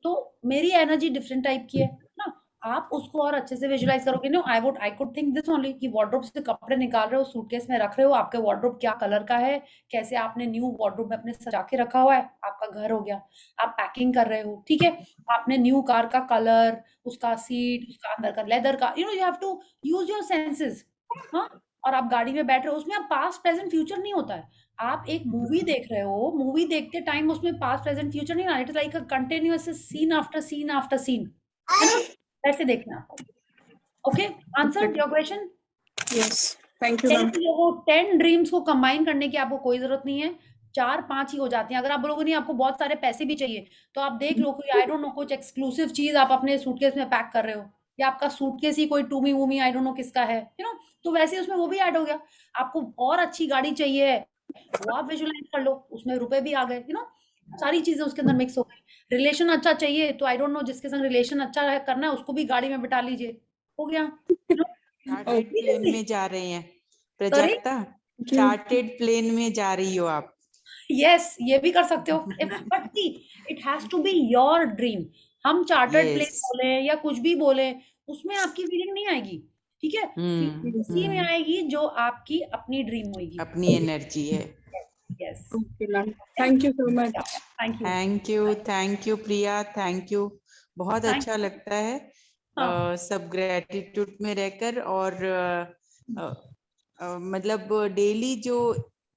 Speaker 1: तो मेरी एनर्जी डिफरेंट टाइप की है ना, आप उसको और अच्छे से विजुअलाइज करोगे ना। I could think this only कि वार्डरोब से कपड़े निकाल रहे हो, सूटकेस में रख रहे हो, आपके वार्डरोब क्या कलर का है, कैसे आपने न्यू वार्डरोब में अपने सजा के रखा हुआ है, आपका घर हो गया। आप पैकिंग कर रहे हो, ठीक है, आपने न्यू कार का कलर, उसका सीट, उसका अंदर का लेदर का, you have to use your senses. हाँ, और आप गाड़ी में बैठ रहे हो, उसमें आप पास्ट प्रेजेंट फ्यूचर नहीं होता है। आप एक मूवी देख रहे हो, मूवी देखते टाइम उसमें पास्ट प्रेजेंट फ्यूचर नहीं, it is like a continuous scene after scene after scene, है ना, ऐसे देखना आपको। Okay, answer your question.
Speaker 11: Yes, thank you.
Speaker 1: 10 dreams को कंबाइन करने की आपको कोई जरूरत नहीं है, 4-5 ही हो जाती हैं। अगर आप बोलोगे नहीं आपको बहुत सारे पैसे भी चाहिए, तो आप देख लो कोई, आई डोंट नो, कुछ एक्सक्लूसिव चीज आप अपने सूटकेस में पैक कर रहे हो, या आपका सूटकेस ही कोई टूमी वूमी आई डोंट नो किसका है, यू नो, तो वैसे उसमें वो भी ऐड हो गया। आपको और अच्छी गाड़ी चाहिए, वो आप विजुअलाइज कर लो, उसमें रुपए भी आ गए, यू नो, सारी चीजें उसके अंदर मिक्स हो गई। रिलेशन अच्छा चाहिए, तो आई डोंट नो, जिसके संग रिलेशन अच्छा करना है उसको भी गाड़ी में बिठा लीजिए, हो गया।
Speaker 12: चार्टेड प्लेन में जा रहे हैं प्रजक्ता, चार्टेड प्लेन में जा रही हो आप।
Speaker 1: यस, ये भी कर सकते हो, but see it has to be your dream. हम चार्टर्ड प्लेन बोले या कुछ भी बोले, उसमें आपकी फीलिंग नहीं आएगी, ठीक है, उसी में आएगी जो आपकी अपनी ड्रीम होगी,
Speaker 12: अपनी एनर्जी है।
Speaker 1: Yes,
Speaker 11: thank you so much.
Speaker 12: Thank you Priya, thank you. बहुत अच्छा लगता है सब ग्रेटिट्यूड में रहकर, और मतलब डेली जो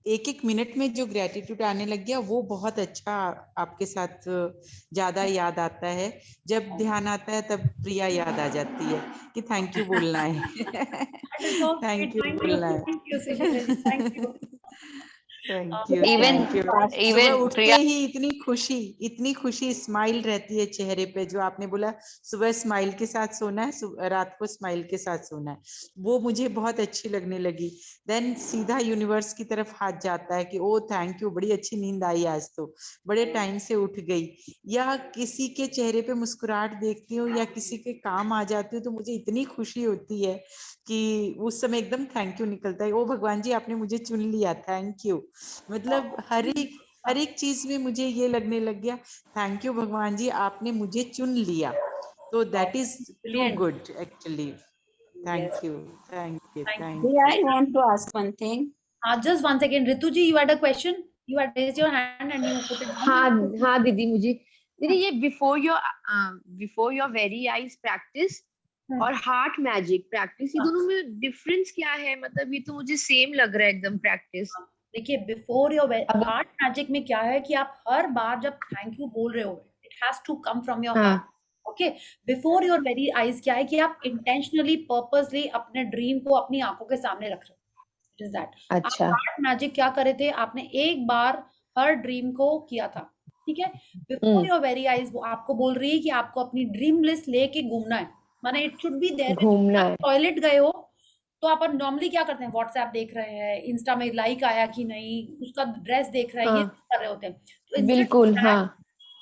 Speaker 12: एक मिनट में जो ग्रेटिट्यूड आने लग गया, वो बहुत अच्छा आपके साथ ज्यादा याद आता है। जब ध्यान आता है तब प्रिया याद आ जाती है कि थैंक यू बोलना है। थैंक यू बोलना है। Thank you.
Speaker 7: इवन
Speaker 12: उठते ही इतनी खुशी स्माइल रहती है चेहरे पे। जो आपने बोला सुबह स्माइल के साथ सोना है, रात को स्माइल के साथ सोना है, वो मुझे बहुत अच्छी लगने लगी। देन सीधा यूनिवर्स की तरफ हाथ जाता है कि ओ थैंक यू, बड़ी अच्छी नींद आई आज, तो बड़े टाइम से उठ गई। या किसी के चेहरे पे मुस्कुराहट देखती हूँ या किसी के काम आ जाती हूँ, तो मुझे इतनी खुशी होती है कि उस समय एकदम थैंक यू निकलता है। ओ भगवान जी, आपने मुझे चुन लिया, थैंक यू। मतलब हर एक चीज में मुझे ये लगने लग गया, थैंक यू भगवान जी, आपने मुझे चुन लिया। तो that is too good actually. Thank you.
Speaker 2: I want to ask one thing.
Speaker 1: Just 1 second, Ritu ji, you had a question. You had raised your hand and you put it down.
Speaker 9: हाँ दीदी, दीदी ये before your very eyes practice और heart magic practice, ये दोनों में difference क्या है? मतलब ये तो मुझे सेम लग रहा है एकदम प्रैक्टिस।
Speaker 1: देखिए, बिफोर योर हार्ट मैजिक में क्या है कि आप हर बार जब थैंक यू बोल रहे हो, it has to come from your heart. Okay, before your very eyes क्या है कि आप इंटेंशनली पर्पसली अपने ड्रीम को अपनी आंखों के सामने रख रहे हो। It is that.
Speaker 9: अच्छा,
Speaker 1: हार्ट मैजिक क्या करे थे, आपने एक बार हर ड्रीम को किया था, ठीक है। बिफोर योर वेरी आइज वो आपको बोल रही है कि आपको अपनी ड्रीम लिस्ट लेके घूमना है, माने इट शुड बी देयर।
Speaker 9: घूमना है।
Speaker 1: टॉयलेट गए हो तो आप नॉर्मली क्या करते हैं, व्हाट्सएप देख रहे हैं, इंस्टा में लाइक आया कि नहीं, उसका ड्रेस देख रहे हैं, ये कर रहे होते हैं। तो instead of
Speaker 9: बिल्कुल
Speaker 1: that,
Speaker 9: हाँ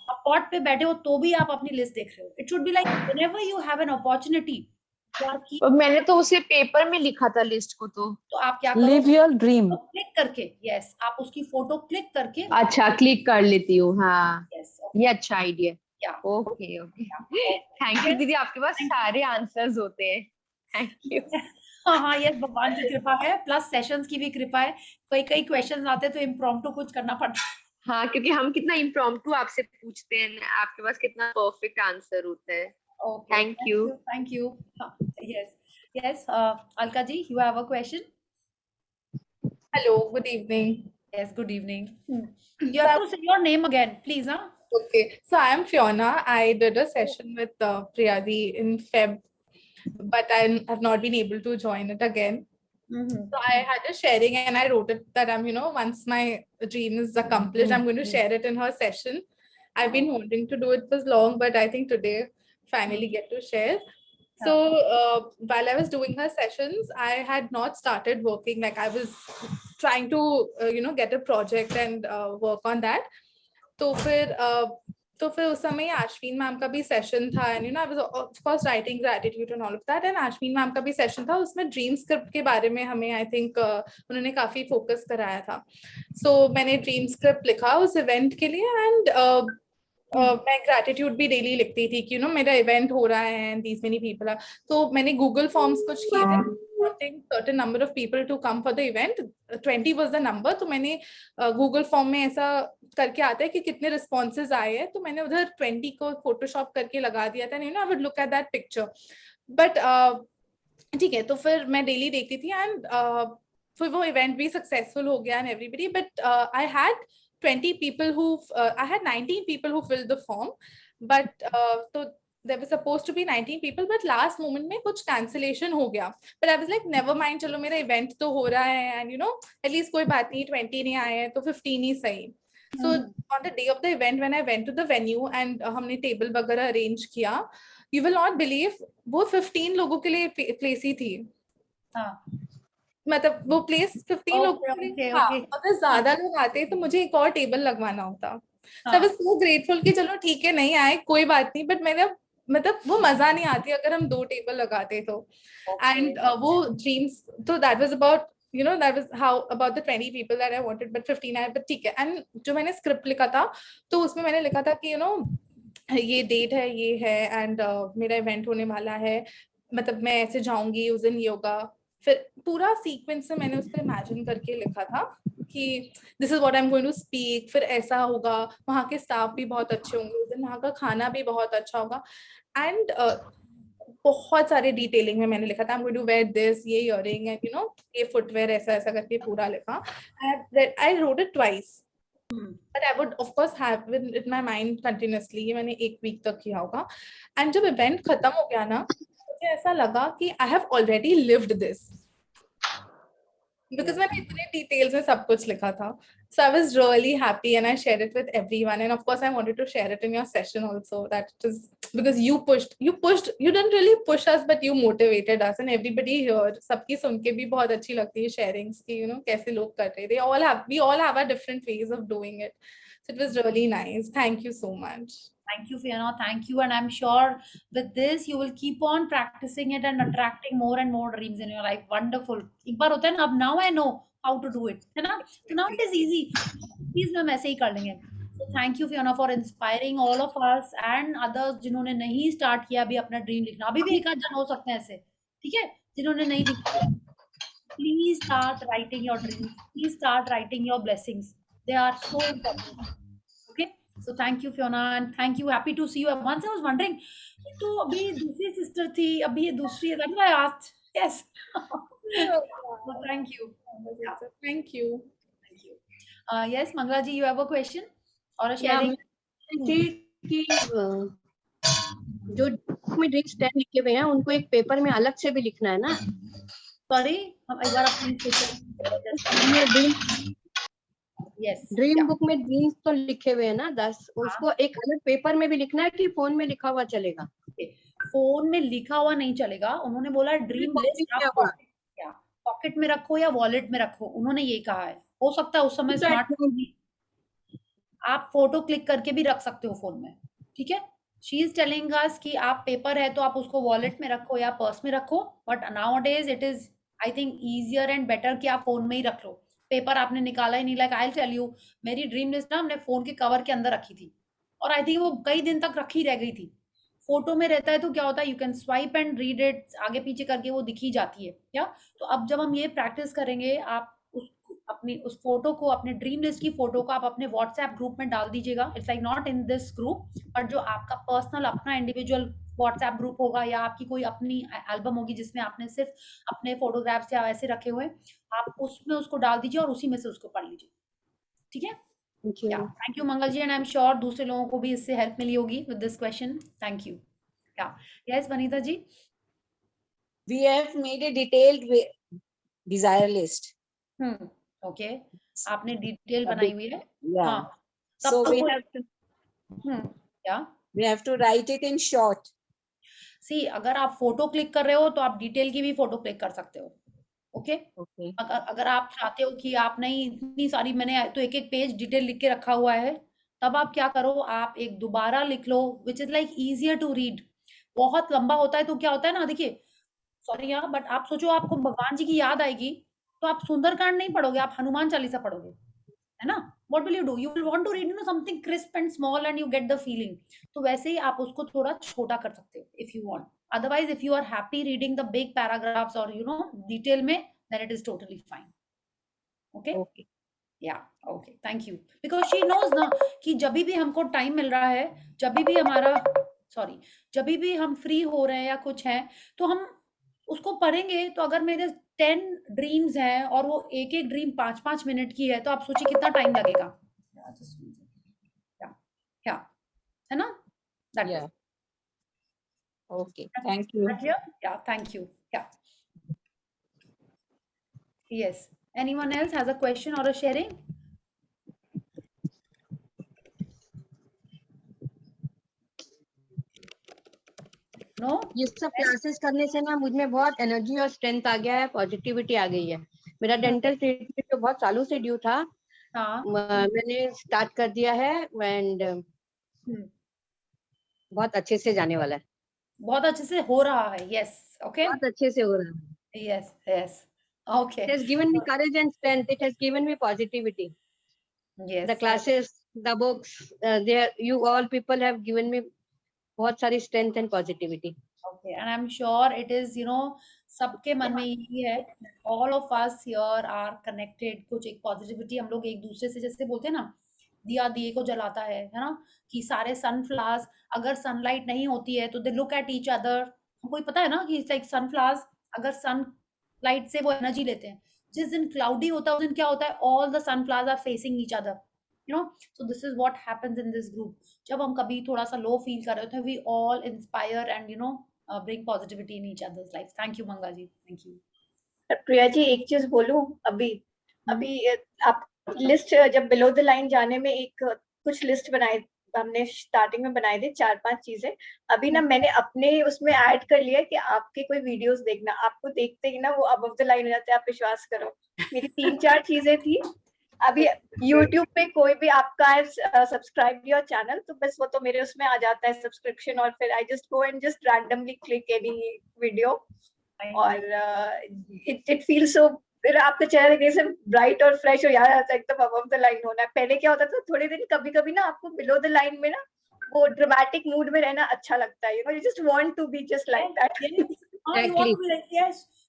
Speaker 1: आप पॉट पे बैठे हो तो भी आप अपनी लिस्ट देख रहे हो. It should be like whenever you have an opportunity, you are keep.
Speaker 9: और मैंने तो उसे पेपर में लिखा था लिस्ट को
Speaker 1: तो आप क्या करो,
Speaker 10: Live your dream.
Speaker 1: क्लिक करके, यस आप उसकी फोटो क्लिक करके,
Speaker 9: अच्छा क्लिक कर लेती हूँ हाँ
Speaker 1: यस
Speaker 9: ये अच्छा आइडिया
Speaker 1: या
Speaker 9: ओके ओके थैंक यू दीदी आपके पास सारे आंसर्स होते हैं थैंक यू
Speaker 1: हाँ हाँ यस भगवान की कृपा है, प्लस सेशंस की भी कृपा है. कई कई क्वेश्चंस आते हैं तो इम्प्रॉम्प्टू कुछ करना पड़ता है.
Speaker 9: हाँ क्योंकि हम कितना इम्प्रॉम्प्टू आपसे पूछते हैं आपके पास कितना परफेक्ट आंसर होता है
Speaker 1: Okay,
Speaker 9: thank you
Speaker 1: thank you. Yes, yes. Alka ji, you have a question?
Speaker 13: Hello, good evening.
Speaker 1: Yes, good evening. You have to say your name again, please, huh?
Speaker 13: Okay, so I am Fiona. I did a session with Priyadi in Feb, but I have not been able to join it again. So I had a sharing and I wrote it that I'm, once my dream is accomplished, I'm going to share it in her session. I've been wanting to do it for long, but I think today finally get to share. So while I was doing her sessions, I had not started working. Like I was trying to, get a project and work on that. तो फिर उस समय आश्विन ma'am का भी session था and I was of course writing gratitude and all of that and Ashwin ma'am का भी session था उसमें ड्रीम स्क्रिप्ट के बारे में हमें आई थिंक उन्होंने काफी फोकस कराया था. सो मैंने ड्रीम स्क्रिप्ट लिखा उस इवेंट के लिए एंड मैं ग्रैटिट्यूड भी डेली लिखती थी कि मेरा इवेंट हो रहा है and these many people are. तो मैंने गूगल फॉर्म्स कुछ किए थे wanting certain number of people to come for the event. 20 was the number. तो मैंने गूगल फॉर्म में ऐसा करके आता है कि कितने रिस्पॉन्सेज आए हैं तो मैंने उधर 20 को फोटोशॉप करके लगा दिया था. I would look at that picture but ठीक है. तो फिर मैं डेली देखती थी एंड फिर वो इवेंट भी सक्सेसफुल हो गया and everybody but I had 20 people who I had 19 people who filled the form but so there was supposed to be 19 people but last moment में कुछ cancellation हो गया but I was like never mind चलो मेरा event तो हो रहा है and at least कोई बात नहीं 20 नहीं आए हैं तो 15 ही सही. So on the day of the event when I went to the venue and हमने table वगैरह arrange किया you will not believe वो 15 लोगों के लिए place ही थी. मतलब वो प्लेस 15 लोग अगर ज्यादा लोग आते तो मुझे एक और टेबल लगवाना होता. So I was so grateful कि चलो ठीक है नहीं आए कोई बात नहीं बट मेरा मतलब वो मजा नहीं आती अगर हम 2 टेबल लगाते तो एंड वो ड्रीम्स तो that was about that was how about the 20 people that I wanted but 15 आए but ठीक है. एंड जो मैंने स्क्रिप्ट लिखा था तो उसमें मैंने लिखा था कि ये डेट है ये है एंड मेरा इवेंट होने वाला है मतलब मैं ऐसे जाऊंगी उस दिन ये होगा. फिर पूरा सीक्वेंस से मैंने उसको इमेजिन करके लिखा था कि this is what I am going to speak. फिर ऐसा होगा वहाँ के स्टाफ भी बहुत अच्छे होंगे उस दिन वहाँ का खाना भी बहुत अच्छा होगा एंड बहुत सारे डिटेलिंग में मैंने लिखा था I am going to wear this ये इयररिंग एंड ये फुटवेयर ऐसा ऐसा करके पूरा लिखा. I wrote it twice but I would of course have it in my mind continuously. ये मैंने 1 वीक तक किया होगा एंड जब इवेंट खत्म हो गया ना मुझे ऐसा लगा कि I have already lived this because मैंने इतने डिटेल्स में सब कुछ लिखा था. So I was really happy and I shared it with everyone and of course I wanted to share it in your session also. That is because you didn't really push us but you motivated us and everybody here सबकी सुन के भी बहुत अच्छी लगती है sharing's की कैसे लोग कर रहे. We all have our different ways of doing it. So it was really nice. Thank you so much.
Speaker 1: Thank you, Fiona. Thank you. And I'm sure with this, you will keep on practicing it and attracting more and more dreams in your life. Wonderful. एक बार होता है ना, अब now I know how to do it. है ना? So now it is easy. Please ma'am ऐसे ही कर लेंगे. So thank you, Fiona, for inspiring all of us and others जिन्होंने नहीं start किया अभी अपना dream लिखना. अभी भी एक आध जन हो सकते हैं ऐसे. ठीक है? जिन्होंने नहीं लिखा. Please start writing your dreams. Please start writing your blessings. They are so important. Okay? So thank you, Fiona, and thank you. Happy to see you. Once I was wondering, तो अभी दूसरी sister थी, अभी ये दूसरी है. That's why I asked. Yes. So thank you. Yeah.
Speaker 13: Thank you.
Speaker 1: Thank you. Yes, Mangala ji, you have a question or a sharing?
Speaker 9: कि जो में ड्रीम्स 10 लिखे हुए हैं उनको एक पेपर में अलग से भी लिखना है ना.
Speaker 1: Sorry, हम एक बार अपनी Yes.
Speaker 9: ड्रीम बुक में ड्रीम्स तो लिखे हुए हैं ना 10 उसको एक अलग पेपर में भी लिखना है कि फोन में लिखा हुआ चलेगा.
Speaker 1: फोन में लिखा हुआ नहीं चलेगा. उन्होंने बोला ड्रीम लिस्ट आप पॉकेट में रखो या वॉलेट में रखो. उन्होंने ये कहा है. हो सकता है उस समय स्मार्टफोन भी आप फोटो क्लिक करके भी रख सकते हो फोन में, ठीक है। शी इज टेलिंग अस कि आप पेपर है तो आप उसको वॉलेट में रखो या पर्स में रखो, but now days it is I think easier and better कि आप फोन में ही रख लो। पेपर आपने निकाला ही नहीं, लाइक आई टेल यू, मेरी ड्रीम लिस्ट ना हमने फोन के कवर के अंदर रखी थी और आई थिंक वो कई दिन तक रखी रह गई थी। फोटो में रहता है तो क्या होता है, you can swipe and read it, आगे पीछे करके वो दिखी जाती है क्या। तो अब जब हम ये प्रैक्टिस करेंगे, आप अपनी उस फोटो को, अपने ड्रीम लिस्ट की फोटो को आप अपने व्हाट्सएप ग्रुप में डाल दीजिएगा। It's like not in this group, but जो आपका पर्सनल अपना इंडिविजुअल व्हाट्सएप ग्रुप होगा या आपकी कोई अपनी एल्बम होगी जिसमें आपने सिर्फ अपने फोटोग्राफ्स या ऐसे रखे हुए, आप उसमें उसको डाल दीजिए और उसी में से उसको पढ़ लीजिए, ठीक है। Thank you Mangal ji, and I am sure दूसरे लोगों को भी इससे हेल्प मिली होगी with this question. Thank you. Yes Vanita ji.
Speaker 14: We have made a detailed desire list.
Speaker 1: Okay, आपने डिटेल बनाई हुई है।
Speaker 14: Yeah.
Speaker 1: हाँ,
Speaker 14: So
Speaker 1: तब
Speaker 14: we
Speaker 1: तो
Speaker 14: have to.
Speaker 1: क्या
Speaker 14: We have to write it in short.
Speaker 1: सी, अगर आप फोटो क्लिक कर रहे हो तो आप डिटेल की भी फोटो क्लिक कर सकते हो, ओके।
Speaker 14: Okay.
Speaker 1: अगर आप चाहते हो कि आप नहीं इतनी सारी, मैंने तो एक एक पेज डिटेल लिख के रखा हुआ है, तब आप क्या करो, आप एक दोबारा लिख लो, which is like easier to read. बहुत लंबा होता है तो क्या होता है ना, देखिए सॉरी यार, बट आप सोचो आपको भगवान जी की याद आएगी तो आप सुंदरकांड नहीं पढ़ोगे, आप हनुमान चालीसा पढ़ोगे, है ना। What will you do, you will want to read something crisp and small and you get the feeling. तो वैसे ही आप उसको थोड़ा छोटा कर सकते हो if you want. Otherwise if you are happy reading the big paragraphs और डिटेल में, then it is totally fine. Okay? Yeah, okay. Thank you. Because she knows ना कि जब भी हमको टाइम मिल रहा है, जब भी हमारा जब भी हम फ्री हो रहे हैं या कुछ है, तो हम उसको पढ़ेंगे। तो अगर मेरे 10 ड्रीम्स हैं और वो एक एक ड्रीम 5-5 मिनट की है, तो आप सोचिए कितना टाइम लगेगा। क्या है ना।
Speaker 14: Yeah. Okay. Thank you.
Speaker 1: Yeah, thank you. Yeah. Yes. Anyone else has a question or a sharing? No?
Speaker 9: ये सब क्लासेस करने से ना मुझ में बहुत एनर्जी और स्ट्रेंथ आ गया है, पॉजिटिविटी आ गई है। मेरा डेंटल ट्रीटमेंट जो बहुत सालों से ड्यू था, मैंने स्टार्ट कर दिया है एंड बहुत अच्छे से जाने वाला है,
Speaker 1: बहुत अच्छे से हो रहा है। यस, ओके,
Speaker 9: बहुत अच्छे से हो रहा है।
Speaker 1: Yes yes, okay.
Speaker 9: It has given me courage and strength. It has given me positivity.
Speaker 1: Yes.
Speaker 9: The classes, the books, you all people have given me बहुत सारी strength and positivity.
Speaker 1: Okay, and I'm sure it is, सबके मन में यही है। All of us here are connected. कुछ एक positivity हम लोग एक दूसरे से, जैसे बोलते हैं ना, दिया दिए को जलाता है ना, कि सारे sunflowers अगर sunlight नहीं होती है तो they look at each other। हमको पता है ना कि it's like sunflowers अगर sunlight से वो एनर्जी लेते हैं। जिस दिन क्लाउडी होता है उस दिन क्या होता है, all the sunflowers are facing each other, so this is what happens in this group। जब हम कभी थोड़ा सा लो फील कर रहे होते हैं, we all inspire and bring positivity in each other's life। Thank you मंगा जी, thank you।
Speaker 15: प्रिया जी एक चीज बोलूं, अभी आप लिस्ट जब बिलो द लाइन जाने में एक कुछ लिस्ट बनाए, हमने स्टार्टिंग में बनाए थे 4-5 चीजें। अभी ना मैंने अपने उसमें ऐड कर लिया कि आपके कोई वीडियोस देखना, आपको देखते ही ना वो अबव द लाइन हो जाते हैं, आप विश्वास करो। मेरी 3-4 चीजें थी। अभी YouTube पे कोई भी आपका सब्सक्राइब योर चैनल, तो बस वो तो मेरे उसमें आ जाता है सब्सक्रिप्शन, और फिर I just go and just randomly click any video, और इट फील सो, फिर आपका चेहरा देखने से ब्राइट और फ्रेश हो जाता है, एकदम अबव द लाइन होना है। पहले क्या होता था, थोड़े दिन कभी कभी ना आपको बिलो द लाइन में ना वो ड्रामेटिक मूड में रहना अच्छा लगता है, you just want to be just like
Speaker 1: that.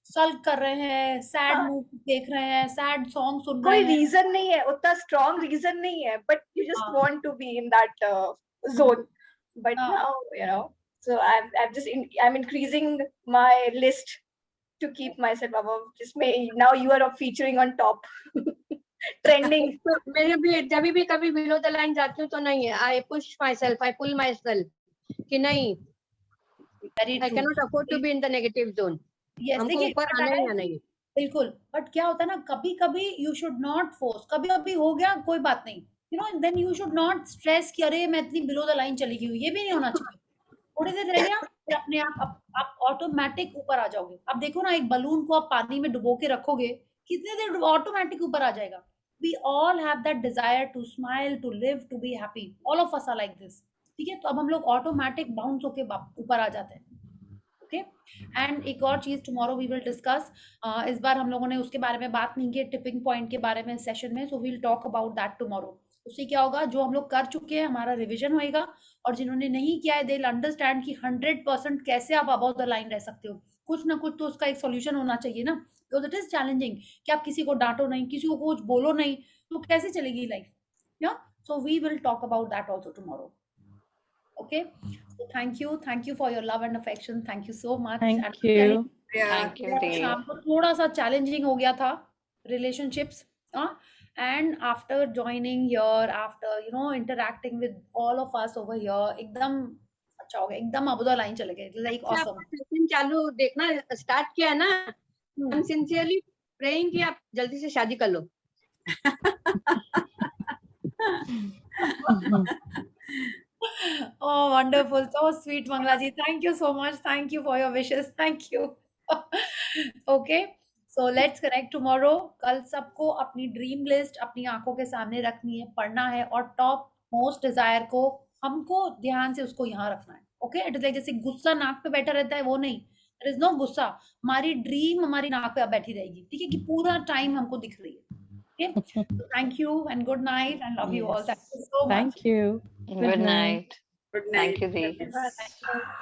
Speaker 1: Sulk कर रहे हैं, सैड मूवी देख रहे हैं, सैड सॉन्ग सुन रहे
Speaker 15: कोई
Speaker 1: हैं,
Speaker 15: रीजन नहीं है, उतना स्ट्रॉन्ग रीजन नहीं है, but you just want to be in that zone. But now so I'm increasing my list to keep myself above, जिसमें now you are featuring on top trending।
Speaker 9: तो मेरे भी जब भी कभी बिलो द लाइन जाती हूँ तो नहीं है, I push myself, I pull myself कि नहीं, I cannot afford to be in the negative zone। हमको ऊपर आना ही आना है।
Speaker 1: बिल्कुल, बट क्या होता है ना, कभी कभी यू शुड नॉट फोर्स, कभी कभी हो गया कोई बात नहीं, then you should not stress कि अरे मैं इतनी बिलो द लाइन चली गई, ये भी नहीं होना चाहिए। थोड़ी देर रह गया फिर अपने आप ऑटोमेटिक ऊपर आ जाओगे। अब देखो ना, एक बलून को आप पानी में डुबो के रखोगे, कितने देर ऑटोमेटिक ऊपर आ जाएगा। We all have that desire to smile, to live, to be happy. All of us are like this. ठीक है, तो अब हम लोग ऑटोमेटिक बाउंस होके ऊपर आ जाते हैं. ओके, एंड एक और चीज टुमारो वी विल डिस्कस. इस बार हम लोगों ने उसके बारे में बात नहीं की, टिपिंग पॉइंट के बारे में सेशन में, so we'll talk about that tomorrow. उससे क्या होगा, जो हम लोग कर चुके हैं हमारा रिवीजन होएगा, और जिन्होंने नहीं किया है दे विल अंडरस्टैंड कि 100% कैसे आप अबव द लाइन रह सकते हो. कुछ ना कुछ तो उसका एक सॉल्यूशन होना चाहिए ना. बिकॉज इट इज चैलेंजिंग कि आप किसी को डांटो नहीं, किसी को कुछ बोलो नहीं, तो कैसे चलेगी लाइफ. या so we will talk about that also tomorrow. Okay, so thank you for your love and affection. Thank you so much.
Speaker 10: Thank you.
Speaker 7: Thank you, dear.
Speaker 1: शाम को थोड़ा सा चैलेंजिंग हो गया था relationships, and after joining here, after interacting with all of us over here, एकदम अच्छा हो गया, एकदम अबुदा लाइन चले गए. Like awesome.
Speaker 9: सेशन चालू देखना स्टार्ट किया ना, I'm sincerely praying कि आप जल्दी से शादी कर लो.
Speaker 1: Oh, wonderful. So sweet, Mangla ji. Thank you so much. Thank you for your wishes. Thank you. Okay. So let's connect tomorrow. कल सबको अपनी ड्रीम लिस्ट अपनी आंखों के सामने रखनी है, पढ़ना है, और टॉप मोस्ट डिजायर को हमको ध्यान से उसको यहाँ रखना है. ओके, इट इज लाइक जैसे गुस्सा नाक पे बैठा रहता है, वो नहीं. देयर इज नो गुस्सा. हमारी ड्रीम हमारी नाक पे अब बैठी रहेगी. ठीक है, कि पूरा टाइम हमको दिख रही है. Okay. So thank you and good night and love you all. Thank you so much.
Speaker 10: Thank you.
Speaker 7: Good night.
Speaker 2: Good night.
Speaker 7: Thank you, Dee.
Speaker 1: Thank you.